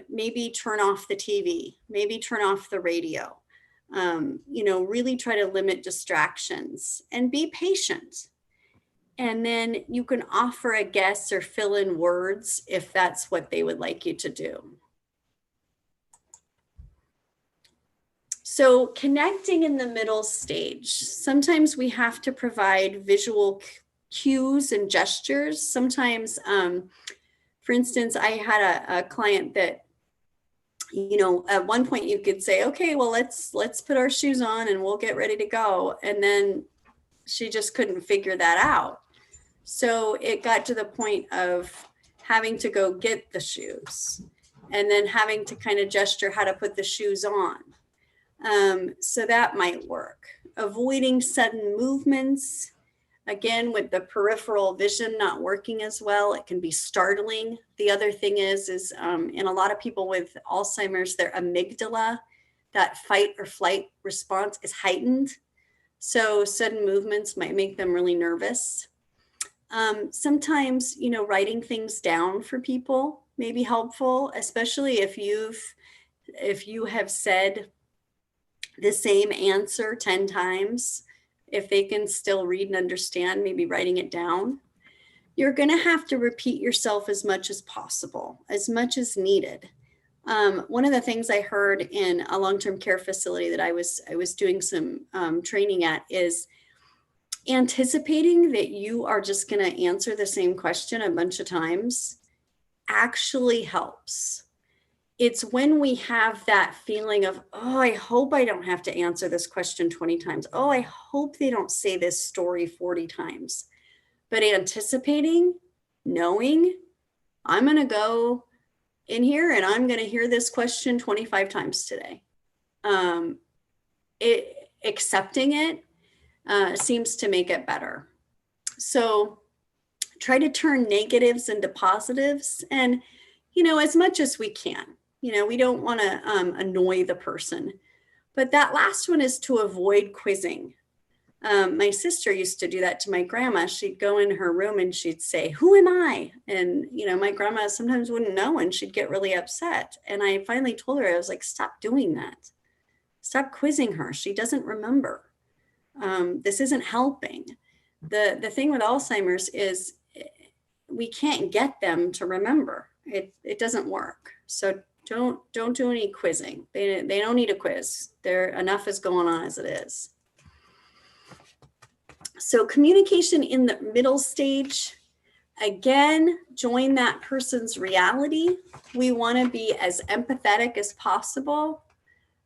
Speaker 2: maybe turn off the TV, maybe turn off the radio, really try to limit distractions and be patient. And then you can offer a guess or fill in words if that's what they would like you to do. So connecting in the middle stage, sometimes we have to provide visual cues and gestures. Sometimes, for instance, I had a client that, at one point you could say, okay, well, let's put our shoes on and we'll get ready to go. And then she just couldn't figure that out. So it got to the point of having to go get the shoes and then having to kind of gesture how to put the shoes on. So that might work. Avoiding sudden movements. Again, with the peripheral vision not working as well, it can be startling. The other thing is in a lot of people with Alzheimer's, their amygdala, that fight or flight response is heightened. So sudden movements might make them really nervous. Sometimes, writing things down for people may be helpful, especially if you have said the same answer 10 times. If they can still read and understand, maybe writing it down. You're going to have to repeat yourself as much as possible, as much as needed. One of the things I heard in a long-term care facility that I was doing some training at is anticipating that you are just going to answer the same question a bunch of times actually helps. It's when we have that feeling of, oh, I hope I don't have to answer this question 20 times. Oh, I hope they don't say this story 40 times. But anticipating, knowing, I'm going to go in here and I'm going to hear this question 25 times today. Accepting it seems to make it better. So try to turn negatives into positives and, as much as we can. We don't want to annoy the person. But that last one is to avoid quizzing. My sister used to do that to my grandma. She'd go in her room and she'd say, who am I? And, my grandma sometimes wouldn't know and she'd get really upset. And I finally told her, I was like, stop doing that. Stop quizzing her. She doesn't remember. This isn't helping. The thing with Alzheimer's is we can't get them to remember. It doesn't work. So don't do any quizzing. They don't need a quiz. Enough is going on as it is. So communication in the middle stage, again, join that person's reality. We want to be as empathetic as possible.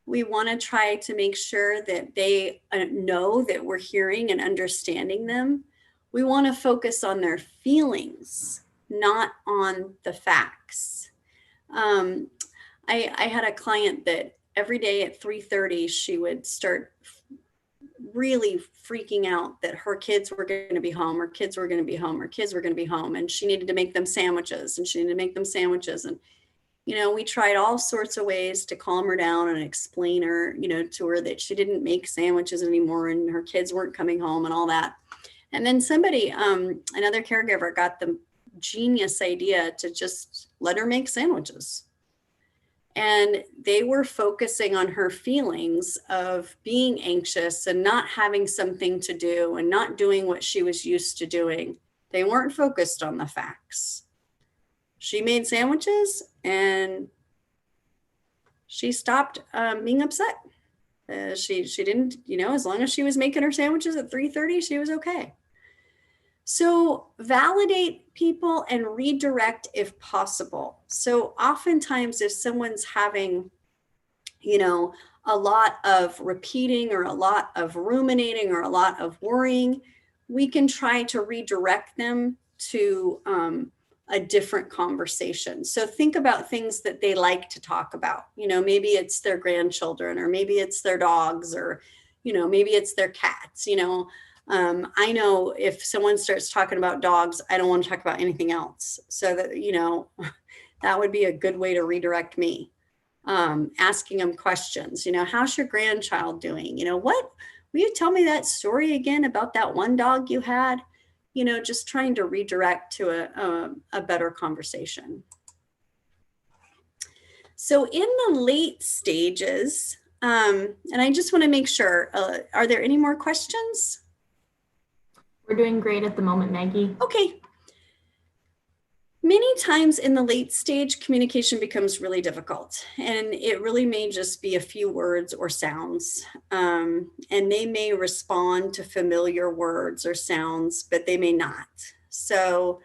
Speaker 2: We want to try to make sure that they know that we're hearing and understanding them. We want to focus on their feelings, not on the facts. I had a client that every day at 3:30, she would start really freaking out that her kids were going to be home, her kids were going to be home, her kids were going to be home, and she needed to make them sandwiches, and she needed to make them sandwiches. And, we tried all sorts of ways to calm her down and explain her, to her that she didn't make sandwiches anymore and her kids weren't coming home and all that. And then somebody, another caregiver, got the genius idea to just let her make sandwiches. And they were focusing on her feelings of being anxious and not having something to do and not doing what she was used to doing. They weren't focused on the facts. She made sandwiches and she stopped being upset. She didn't, as long as she was making her sandwiches at 3:30, she was okay. So validate people and redirect if possible. So oftentimes if someone's having, a lot of repeating or a lot of ruminating or a lot of worrying, we can try to redirect them to a different conversation. So think about things that they like to talk about. You know, maybe it's their grandchildren, or maybe it's their dogs, or, you know, maybe it's their cats. You know, I know if someone starts talking about dogs, I don't want to talk about anything else. So that, you know, that would be a good way to redirect me. Asking them questions, you know, how's your grandchild doing? You know, what, will you tell me that story again about that one dog you had? You know, just trying to redirect to a better conversation. So in the late stages, and I just want to make sure, are there any more questions?
Speaker 1: We're doing great at the moment, Maggie.
Speaker 2: Okay. Many times in the late stage, communication becomes really difficult, and it really may just be a few words or sounds, and they may respond to familiar words or sounds, but they may not. So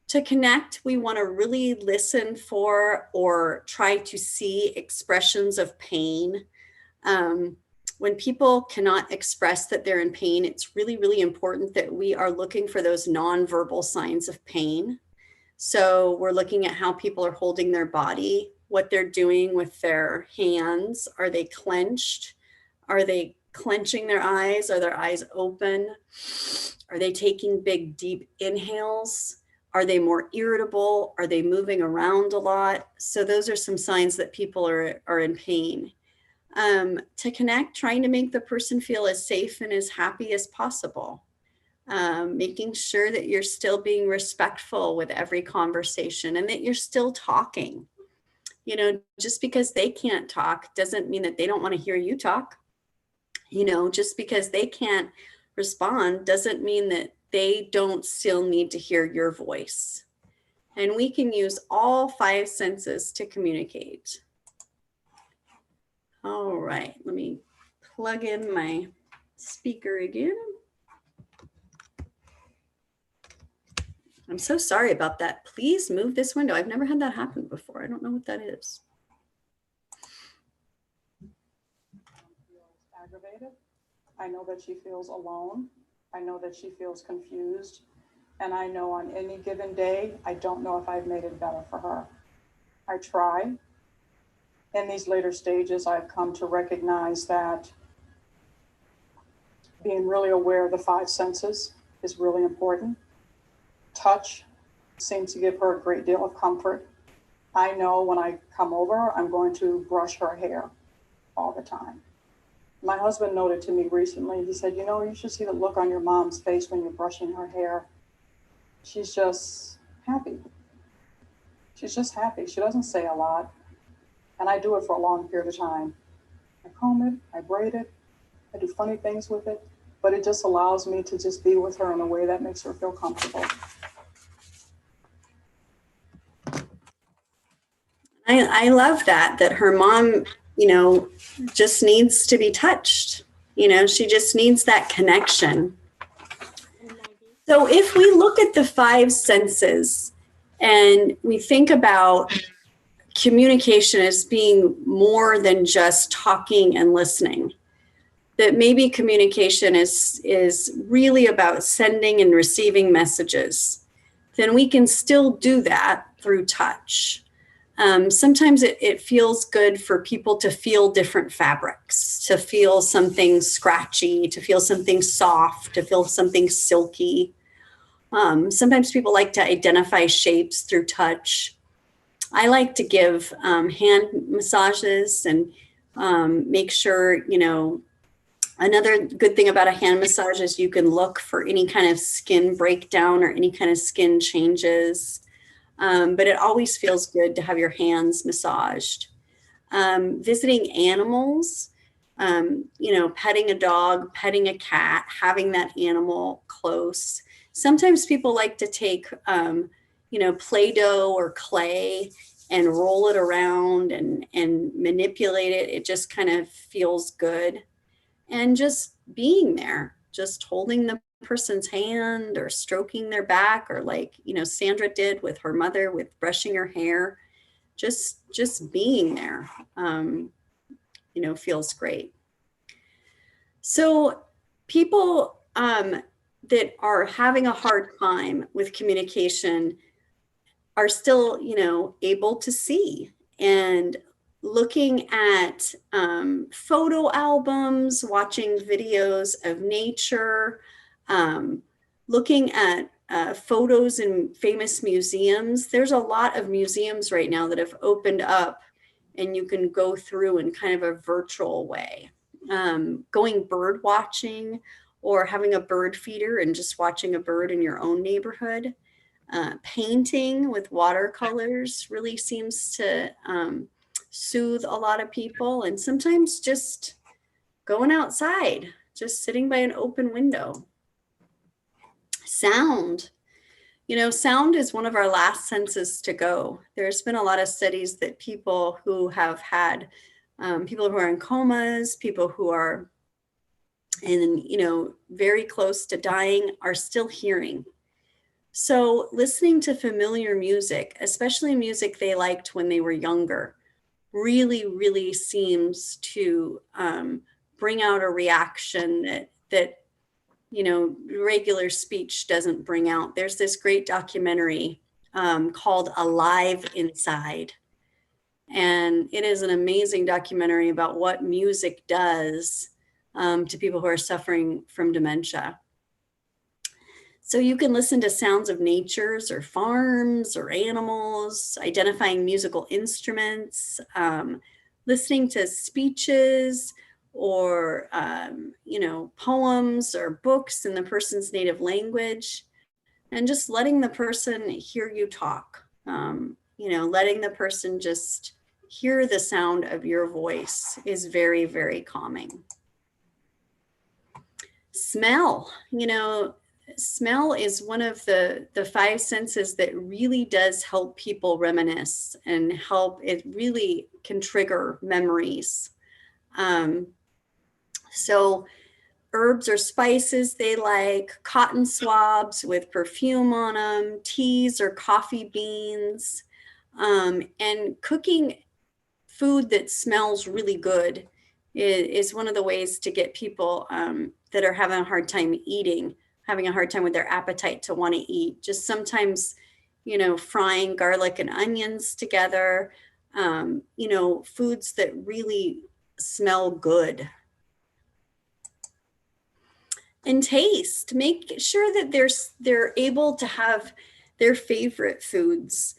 Speaker 2: to connect, we want to really listen for or try to see expressions of pain. When people cannot express that they're in pain, it's really, really important that we are looking for those nonverbal signs of pain. So we're looking at how people are holding their body, what they're doing with their hands. Are they clenched? Are they clenching their eyes? Are their eyes open? Are they taking big, deep inhales? Are they more irritable? Are they moving around a lot? So those are some signs that people are in pain. To connect, trying to make the person feel as safe and as happy as possible. Making sure that you're still being respectful with every conversation and that you're still talking. You know, just because they can't talk doesn't mean that they don't want to hear you talk. You know, just because they can't respond doesn't mean that they don't still need to hear your voice. And we can use all 5 senses to communicate. All right, let me plug in my speaker again. I'm so sorry about that. Please move this window. I've never had that happen before. I don't know what that is.
Speaker 6: Aggravated. I know that she feels alone. I know that she feels confused. And I know on any given day, I don't know if I've made it better for her. I try. In these later stages, I've come to recognize that being really aware of the 5 senses is really important. Touch seems to give her a great deal of comfort. I know when I come over, I'm going to brush her hair all the time. My husband noted to me recently, he said, you know, you should see the look on your mom's face when you're brushing her hair. She's just happy. She's just happy. She doesn't say a lot. And I do it for a long period of time. I comb it, I braid it, I do funny things with it, but it just allows me to just be with her in a way that makes her feel comfortable.
Speaker 2: I love that her mom, you know, just needs to be touched. You know, she just needs that connection. So if we look at the 5 senses and we think about communication as being more than just talking and listening, that maybe communication is really about sending and receiving messages, then we can still do that through touch. Sometimes it feels good for people to feel different fabrics, to feel something scratchy, to feel something soft, to feel something silky. Sometimes people like to identify shapes through touch. I like to give hand massages and make sure, you know, another good thing about a hand massage is you can look for any kind of skin breakdown or any kind of skin changes. But it always feels good to have your hands massaged. Visiting animals, you know, petting a dog, petting a cat, having that animal close. Sometimes people like to take, you know, Play-Doh or clay and roll it around and manipulate it. It just kind of feels good. And just being there, just holding the person's hand or stroking their back, or like, you know, Sandra did with her mother with brushing her hair, just being there, you know, feels great. So people that are having a hard time with communication, are still, you know, able to see, and looking at photo albums, watching videos of nature, looking at photos in famous museums. There's a lot of museums right now that have opened up and you can go through in kind of a virtual way. Going bird watching or having a bird feeder and just watching a bird in your own neighborhood. Painting with watercolors really seems to soothe a lot of people. And sometimes just going outside, just sitting by an open window. Sound. You know, sound is one of our last senses to go. There's been a lot of studies that people who have had, people who are in comas, people who are in, you know, very close to dying are still hearing. So listening to familiar music, especially music they liked when they were younger, really, really seems to bring out a reaction that you know, regular speech doesn't bring out. There's this great documentary called Alive Inside. And it is an amazing documentary about what music does to people who are suffering from dementia. So you can listen to sounds of natures or farms or animals, identifying musical instruments, listening to speeches, or you know, poems or books in the person's native language, and just letting the person hear you talk. You know, letting the person just hear the sound of your voice is very, very calming. Smell. You know, smell is one of the five senses that really does help people reminisce and help. It really can trigger memories. So herbs or spices they like, cotton swabs with perfume on them, teas or coffee beans, and cooking food that smells really good is one of the ways to get people that are having a hard time eating, having a hard time with their appetite to want to eat. Just sometimes, you know, frying garlic and onions together, you know, foods that really smell good. And taste, make sure that they're able to have their favorite foods.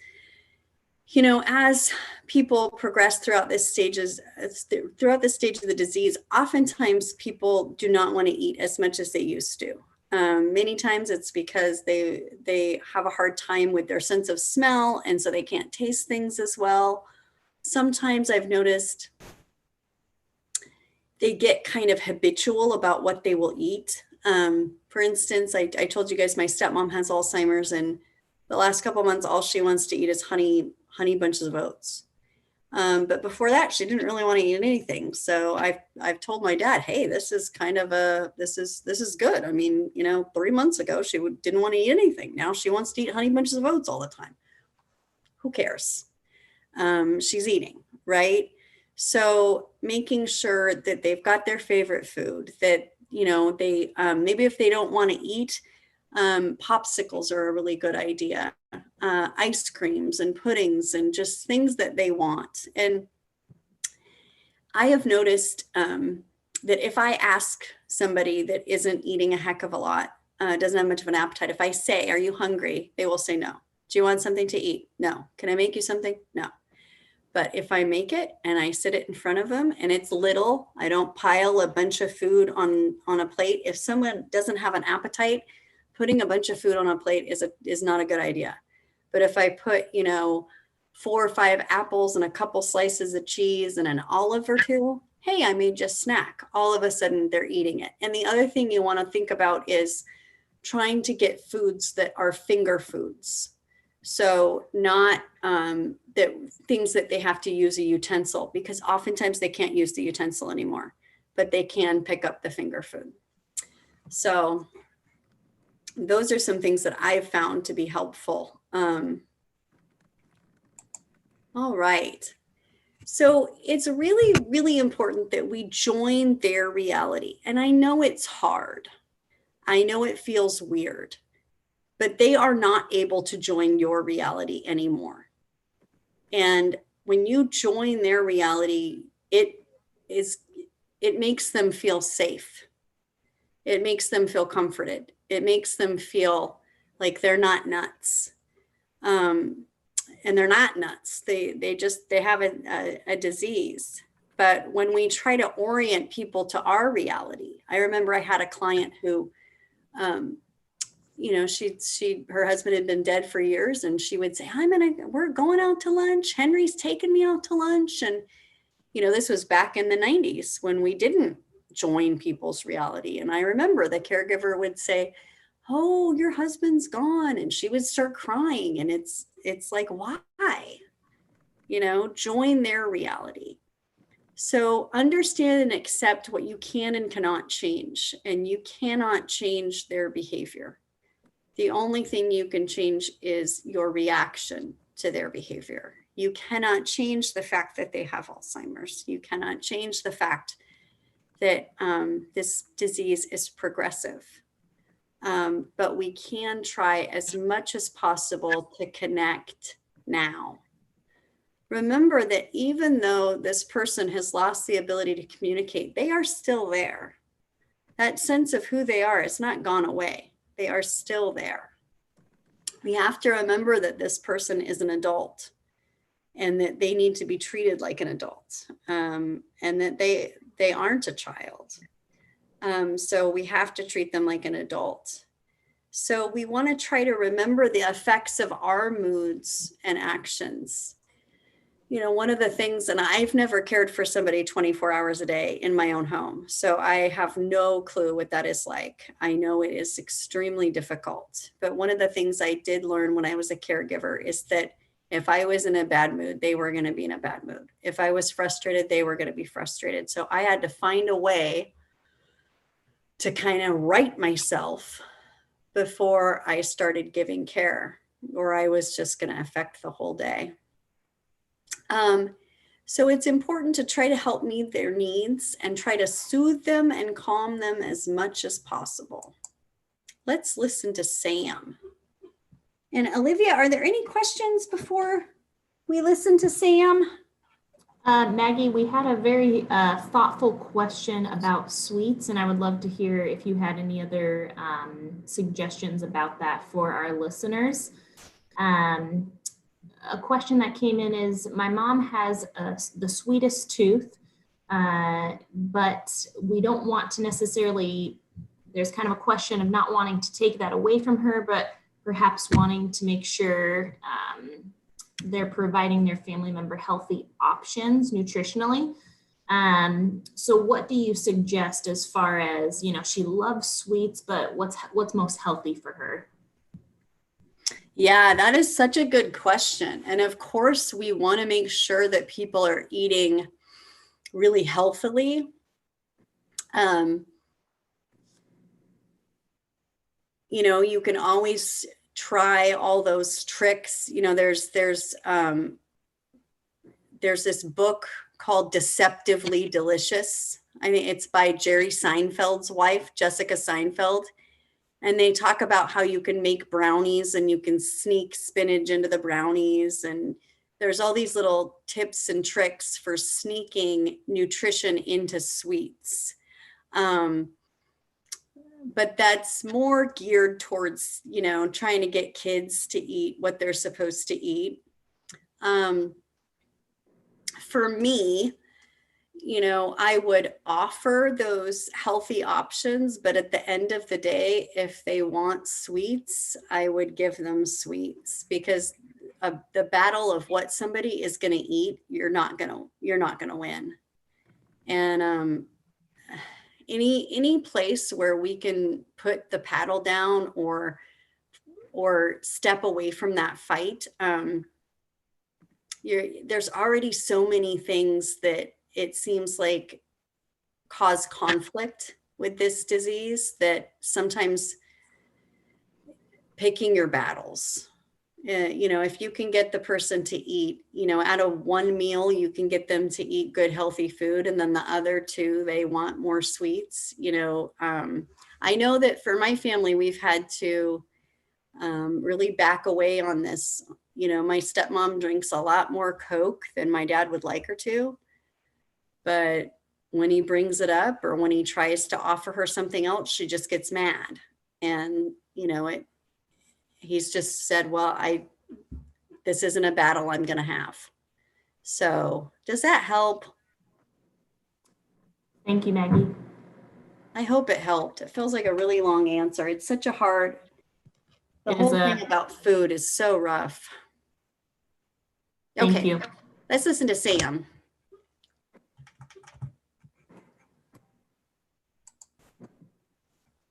Speaker 2: You know, as people progress throughout the stage of the disease, oftentimes people do not want to eat as much as they used to. Many times it's because they have a hard time with their sense of smell, and so they can't taste things as well. Sometimes I've noticed they get kind of habitual about what they will eat. For instance, I told you guys my stepmom has Alzheimer's, and the last couple of months, all she wants to eat is honey bunches of oats. But before that, she didn't really want to eat anything. So I've told my dad, hey, this is kind of this is good. I mean, you know, 3 months ago, she didn't want to eat anything. Now she wants to eat honey bunches of oats all the time. Who cares? She's eating, right? So making sure that they've got their favorite food, that, you know, they maybe if they don't want to eat, popsicles are a really good idea. Ice creams and puddings and just things that they want. And I have noticed that if I ask somebody that isn't eating a heck of a lot, doesn't have much of an appetite, if I say, are you hungry? They will say no. Do you want something to eat? No. Can I make you something? No. But if I make it and I sit it in front of them and it's little, I don't pile a bunch of food on a plate. If someone doesn't have an appetite, putting a bunch of food on a plate is not a good idea. But if I put, you know, 4 or 5 apples and a couple slices of cheese and an olive or two, hey, I made just snack. All of a sudden they're eating it. And the other thing you want to think about is trying to get foods that are finger foods. So not that things that they have to use a utensil, because oftentimes they can't use the utensil anymore, but they can pick up the finger food. So those are some things that I've found to be helpful. All right. So it's really, really important that we join their reality. And I know it's hard. I know it feels weird. but they are not able to join your reality anymore. And when you join their reality, it makes them feel safe. It makes them feel comforted. It makes them feel like they're not nuts. And they're not nuts. They have a disease. But when we try to orient people to our reality, I remember I had a client who, her husband had been dead for years, and she would say, we're going out to lunch. Henry's taking me out to lunch. And, this was back in the 90s when we didn't join people's reality. And I remember the caregiver would say, oh, your husband's gone. And she would start crying. And it's like, why? Join their reality. So understand and accept what you can and cannot change. And you cannot change their behavior. The only thing you can change is your reaction to their behavior. You cannot change the fact that they have Alzheimer's. You cannot change the fact that this disease is progressive. But we can try as much as possible to connect now. Remember that even though this person has lost the ability to communicate, they are still there. That sense of who they are has not gone away. They are still there. We have to remember that this person is an adult and that they need to be treated like an adult, and that they aren't a child. So we have to treat them like an adult. So we want to try to remember the effects of our moods and actions. One of the things, and I've never cared for somebody 24 hours a day in my own home, so I have no clue what that is like. I know it is extremely difficult, but one of the things I did learn when I was a caregiver is that if I was in a bad mood, they were going to be in a bad mood. If I was frustrated, they were going to be frustrated. So I had to find a way to kind of right myself before I started giving care, or I was just going to affect the whole day. So it's important to try to help meet their needs and try to soothe them and calm them as much as possible. Let's listen to Sam. And Olivia, are there any questions before we listen to Sam?
Speaker 1: Maggie, we had a very thoughtful question about sweets, and I would love to hear if you had any other suggestions about that for our listeners. A question that came in is, my mom has the sweetest tooth, but we don't want to necessarily, there's kind of a question of not wanting to take that away from her, but perhaps wanting to make sure they're providing their family member healthy options nutritionally. So what do you suggest as far as, she loves sweets, but what's most healthy for her?
Speaker 2: Yeah, that is such a good question. And of course, we want to make sure that people are eating really healthily. You can always try all those tricks. There's this book called Deceptively Delicious. I think it's by Jerry Seinfeld's wife, Jessica Seinfeld. And they talk about how you can make brownies and you can sneak spinach into the brownies. And there's all these little tips and tricks for sneaking nutrition into sweets. But that's more geared towards, trying to get kids to eat what they're supposed to eat. For me, I would offer those healthy options, but at the end of the day, if they want sweets, I would give them sweets, because the battle of what somebody is going to eat, you're not going to win. And any place where we can put the paddle down or step away from that fight, there's already so many things that it seems like cause conflict with this disease, that sometimes picking your battles, if you can get the person to eat, out of one meal, you can get them to eat good, healthy food. And then the other two, they want more sweets. I know that for my family, we've had to really back away on this. You know, my stepmom drinks a lot more Coke than my dad would like her to. But when he brings it up or when he tries to offer her something else, she just gets mad. And, you know, he's just said, well, this isn't a battle I'm going to have. So does that help?
Speaker 1: Thank you, Maggie.
Speaker 2: I hope it helped. It feels like a really long answer. It's such a hard, the
Speaker 1: It
Speaker 2: whole
Speaker 1: is
Speaker 2: thing about food is so rough.
Speaker 1: Thank
Speaker 2: Okay,
Speaker 1: you.
Speaker 2: let's listen to Sam.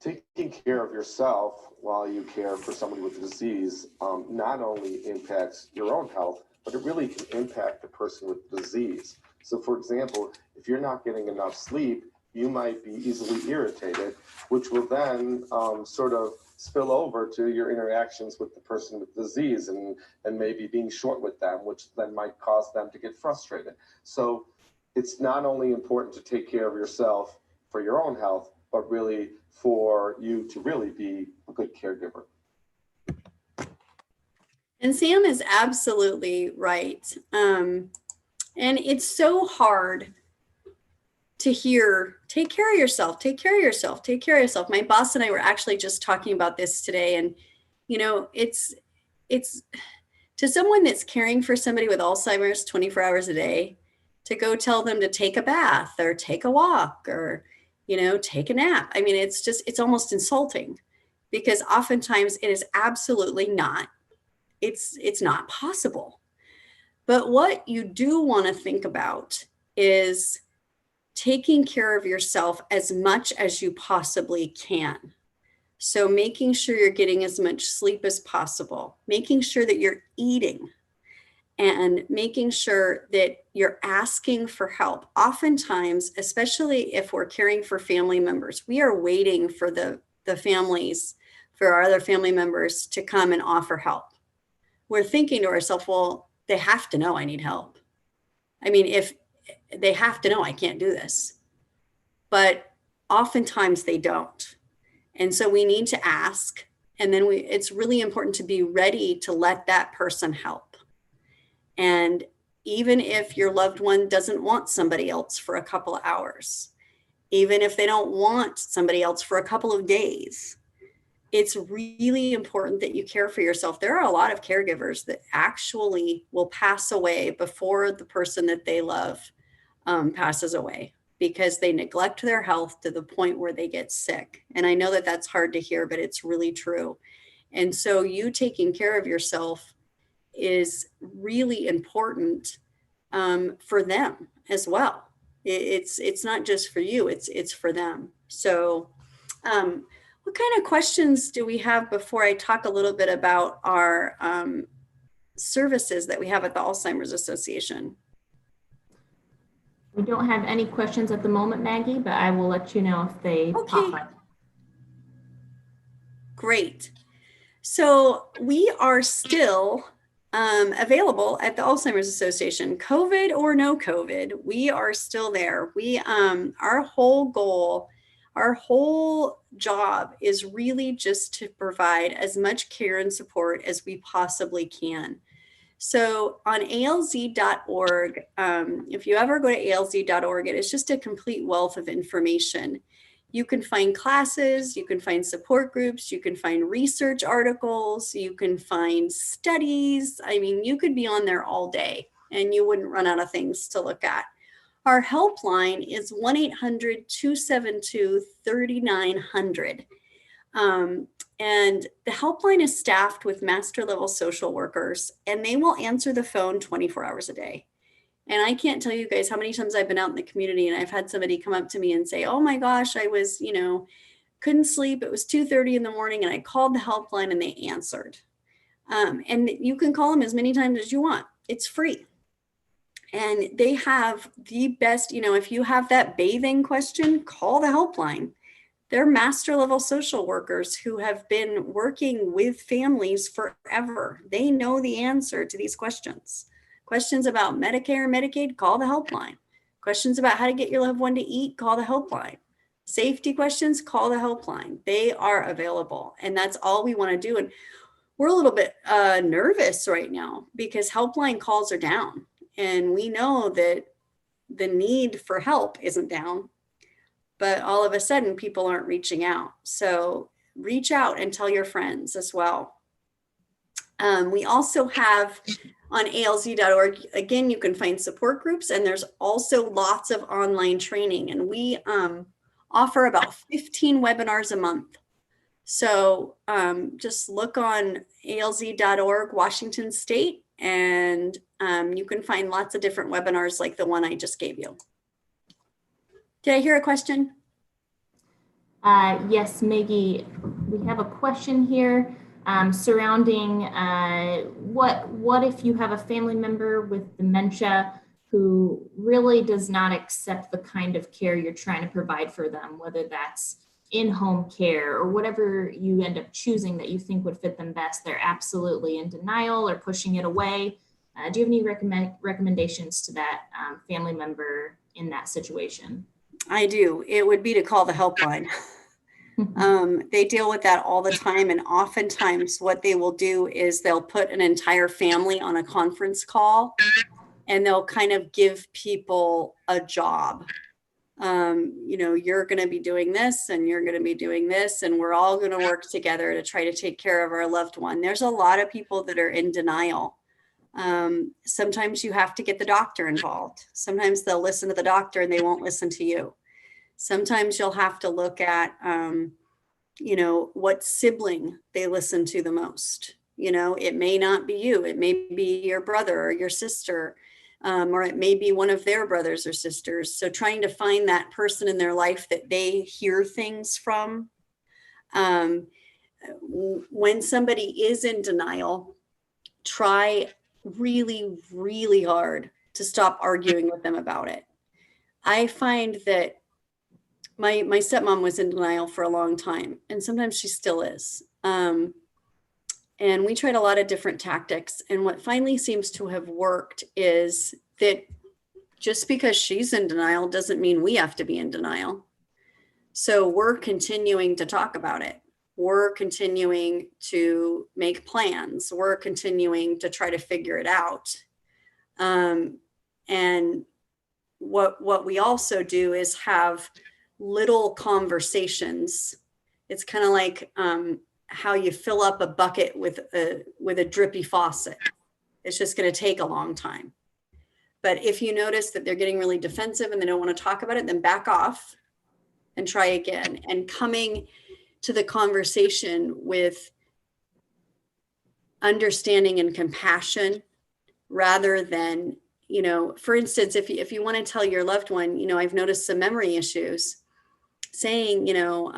Speaker 7: Taking care of yourself while you care for somebody with a disease not only impacts your own health, but it really can impact the person with the disease. So for example, if you're not getting enough sleep, you might be easily irritated, which will then sort of spill over to your interactions with the person with the disease and maybe being short with them, which then might cause them to get frustrated. So it's not only important to take care of yourself for your own health, but really for you to really be a good caregiver.
Speaker 2: And Sam is absolutely right. And it's so hard to hear, take care of yourself, take care of yourself, take care of yourself. My boss and I were actually just talking about this today. And, you know, it's to someone that's caring for somebody with Alzheimer's 24 hours a day, to go tell them to take a bath or take a walk or, you know, take a nap. I mean, it's almost insulting, because oftentimes it is absolutely not. It's not possible. But what you do want to think about is taking care of yourself as much as you possibly can. So making sure you're getting as much sleep as possible, making sure that you're eating, and making sure that you're asking for help. Oftentimes, especially if we're caring for family members, we are waiting for the families, for our other family members to come and offer help. We're thinking to ourselves, well, they have to know I need help. I mean, if they have to know I can't do this, but oftentimes they don't. And so we need to ask, and then it's really important to be ready to let that person help. And even if your loved one doesn't want somebody else for a couple of hours, even if they don't want somebody else for a couple of days, it's really important that you care for yourself. There are a lot of caregivers that actually will pass away before the person that they love passes away, because they neglect their health to the point where they get sick. And I know that that's hard to hear, but it's really true. And so you taking care of yourself is really important for them as well. It's not just for you, it's for them. So what kind of questions do we have before I talk a little bit about our services that we have at the Alzheimer's Association?
Speaker 1: We don't have any questions at the moment, Maggie, but I will let you know if they pop up.
Speaker 2: Great. So we are still available at the Alzheimer's Association, COVID or no COVID. We are still there. Our whole goal, our whole job is really just to provide as much care and support as we possibly can. So on alz.org, if you ever go to alz.org, it is just a complete wealth of information. You can find classes, you can find support groups, you can find research articles, you can find studies. I mean, you could be on there all day and you wouldn't run out of things to look at. Our helpline is 1-800-272-3900. And the helpline is staffed with master level social workers, and they will answer the phone 24 hours a day. And I can't tell you guys how many times I've been out in the community and I've had somebody come up to me and say, oh my gosh, I was, couldn't sleep. It was 2:30 in the morning and I called the helpline and they answered. And you can call them as many times as you want. It's free. And they have the best, if you have that bathing question, call the helpline. They're master level social workers who have been working with families forever. They know the answer to these questions. Questions about Medicare and Medicaid, call the helpline. Questions about how to get your loved one to eat, call the helpline. Safety questions, call the helpline. They are available, and that's all we want to do. And we're a little bit nervous right now because helpline calls are down. And we know that the need for help isn't down, but all of a sudden people aren't reaching out. So reach out and tell your friends as well. We also have on alz.org, again, you can find support groups, and there's also lots of online training. And we offer about 15 webinars a month. So just look on alz.org, Washington State, and you can find lots of different webinars like the one I just gave you. Did I hear a question?
Speaker 1: Yes, Maggie, we have a question here surrounding what if you have a family member with dementia who really does not accept the kind of care you're trying to provide for them, whether that's in-home care or whatever you end up choosing that you think would fit them best. They're absolutely in denial or pushing it away. Do you have any recommendations to that family member in that situation?
Speaker 2: I do. It would be to call the helpline. They deal with that all the time. And oftentimes what they will do is they'll put an entire family on a conference call and they'll kind of give people a job. You know, you're going to be doing this and you're going to be doing this, and we're all going to work together to try to take care of our loved one. There's a lot of people that are in denial. Sometimes you have to get the doctor involved. Sometimes they'll listen to the doctor and they won't listen to you. Sometimes you'll have to look at, you know, what sibling they listen to the most. You know, it may not be you. It may be your brother or your sister. Or it may be one of their brothers or sisters. So trying to find that person in their life that they hear things from. When somebody is in denial, try really, really hard to stop arguing with them about it. I find that my stepmom was in denial for a long time, and sometimes she still is. And we tried a lot of different tactics. And what finally seems to have worked is that just because she's in denial doesn't mean we have to be in denial. So we're continuing to talk about it. We're continuing to make plans. We're continuing to try to figure it out. And what we also do is have little conversations. It's kind of like, how you fill up a bucket with a drippy faucet. It's just going to take a long time. But if you notice that they're getting really defensive and they don't want to talk about it, then back off and try again. And coming to the conversation with understanding and compassion rather than, you know, for instance, if you want to tell your loved one, you know, I've noticed some memory issues, saying, you know,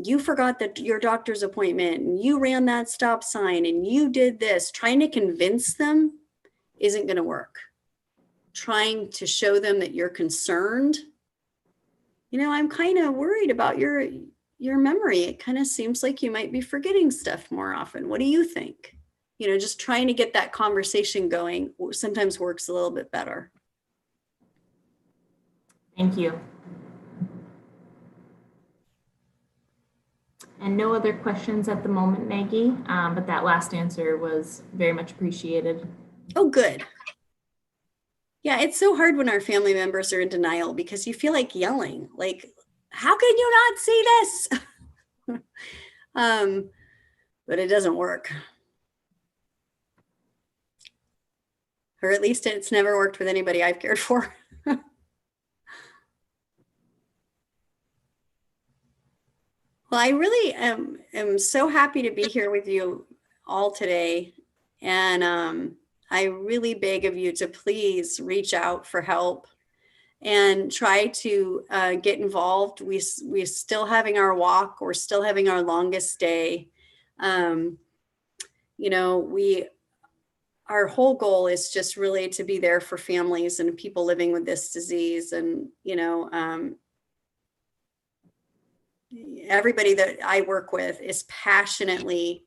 Speaker 2: you forgot that your doctor's appointment and you ran that stop sign and you did this, trying to convince them isn't going to work. Trying to show them that you're concerned. You know, I'm kind of worried about your memory. It kind of seems like you might be forgetting stuff more often. What do you think? You know, just trying to get that conversation going sometimes works a little bit better.
Speaker 1: Thank you. And no other questions at the moment, Maggie, but that last answer was very much appreciated. Oh, good. Yeah, it's so hard when our family members are in denial because you feel like yelling, like, how can you not see this? But it doesn't work. Or at least it's never worked with anybody I've cared for. Well, I really am so happy to be here with you all today. And I really beg of you to please reach out for help and try to get involved. We're still having our walk. We're still having our longest day. You know, our whole goal is just really to be there for families and people living with this disease. And, you know, everybody that I work with is passionately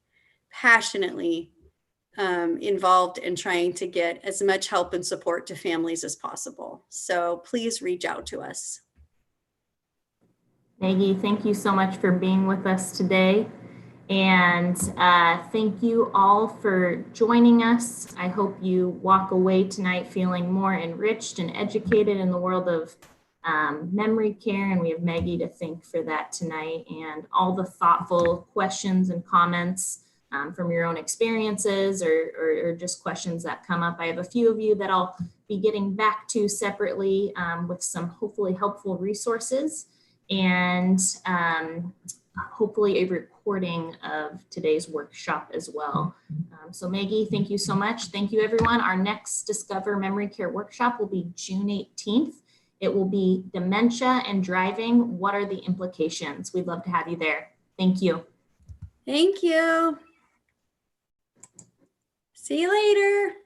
Speaker 1: involved in trying to get as much help and support to families as possible. So please reach out to us. Maggie, thank you so much for being with us today. And thank you all for joining us. I hope you walk away tonight feeling more enriched and educated in the world of memory care. And we have Maggie to thank for that tonight, and all the thoughtful questions and comments from your own experiences or just questions that come up. I have a few of you that I'll be getting back to separately with some hopefully helpful resources, and hopefully a recording of today's workshop as well. So Maggie, thank you so much. Thank you, everyone. Our next Discover Memory Care workshop will be June 18th. It will be Dementia and Driving. What are the implications? We'd love to have you there. Thank you.
Speaker 2: Thank you. See you later.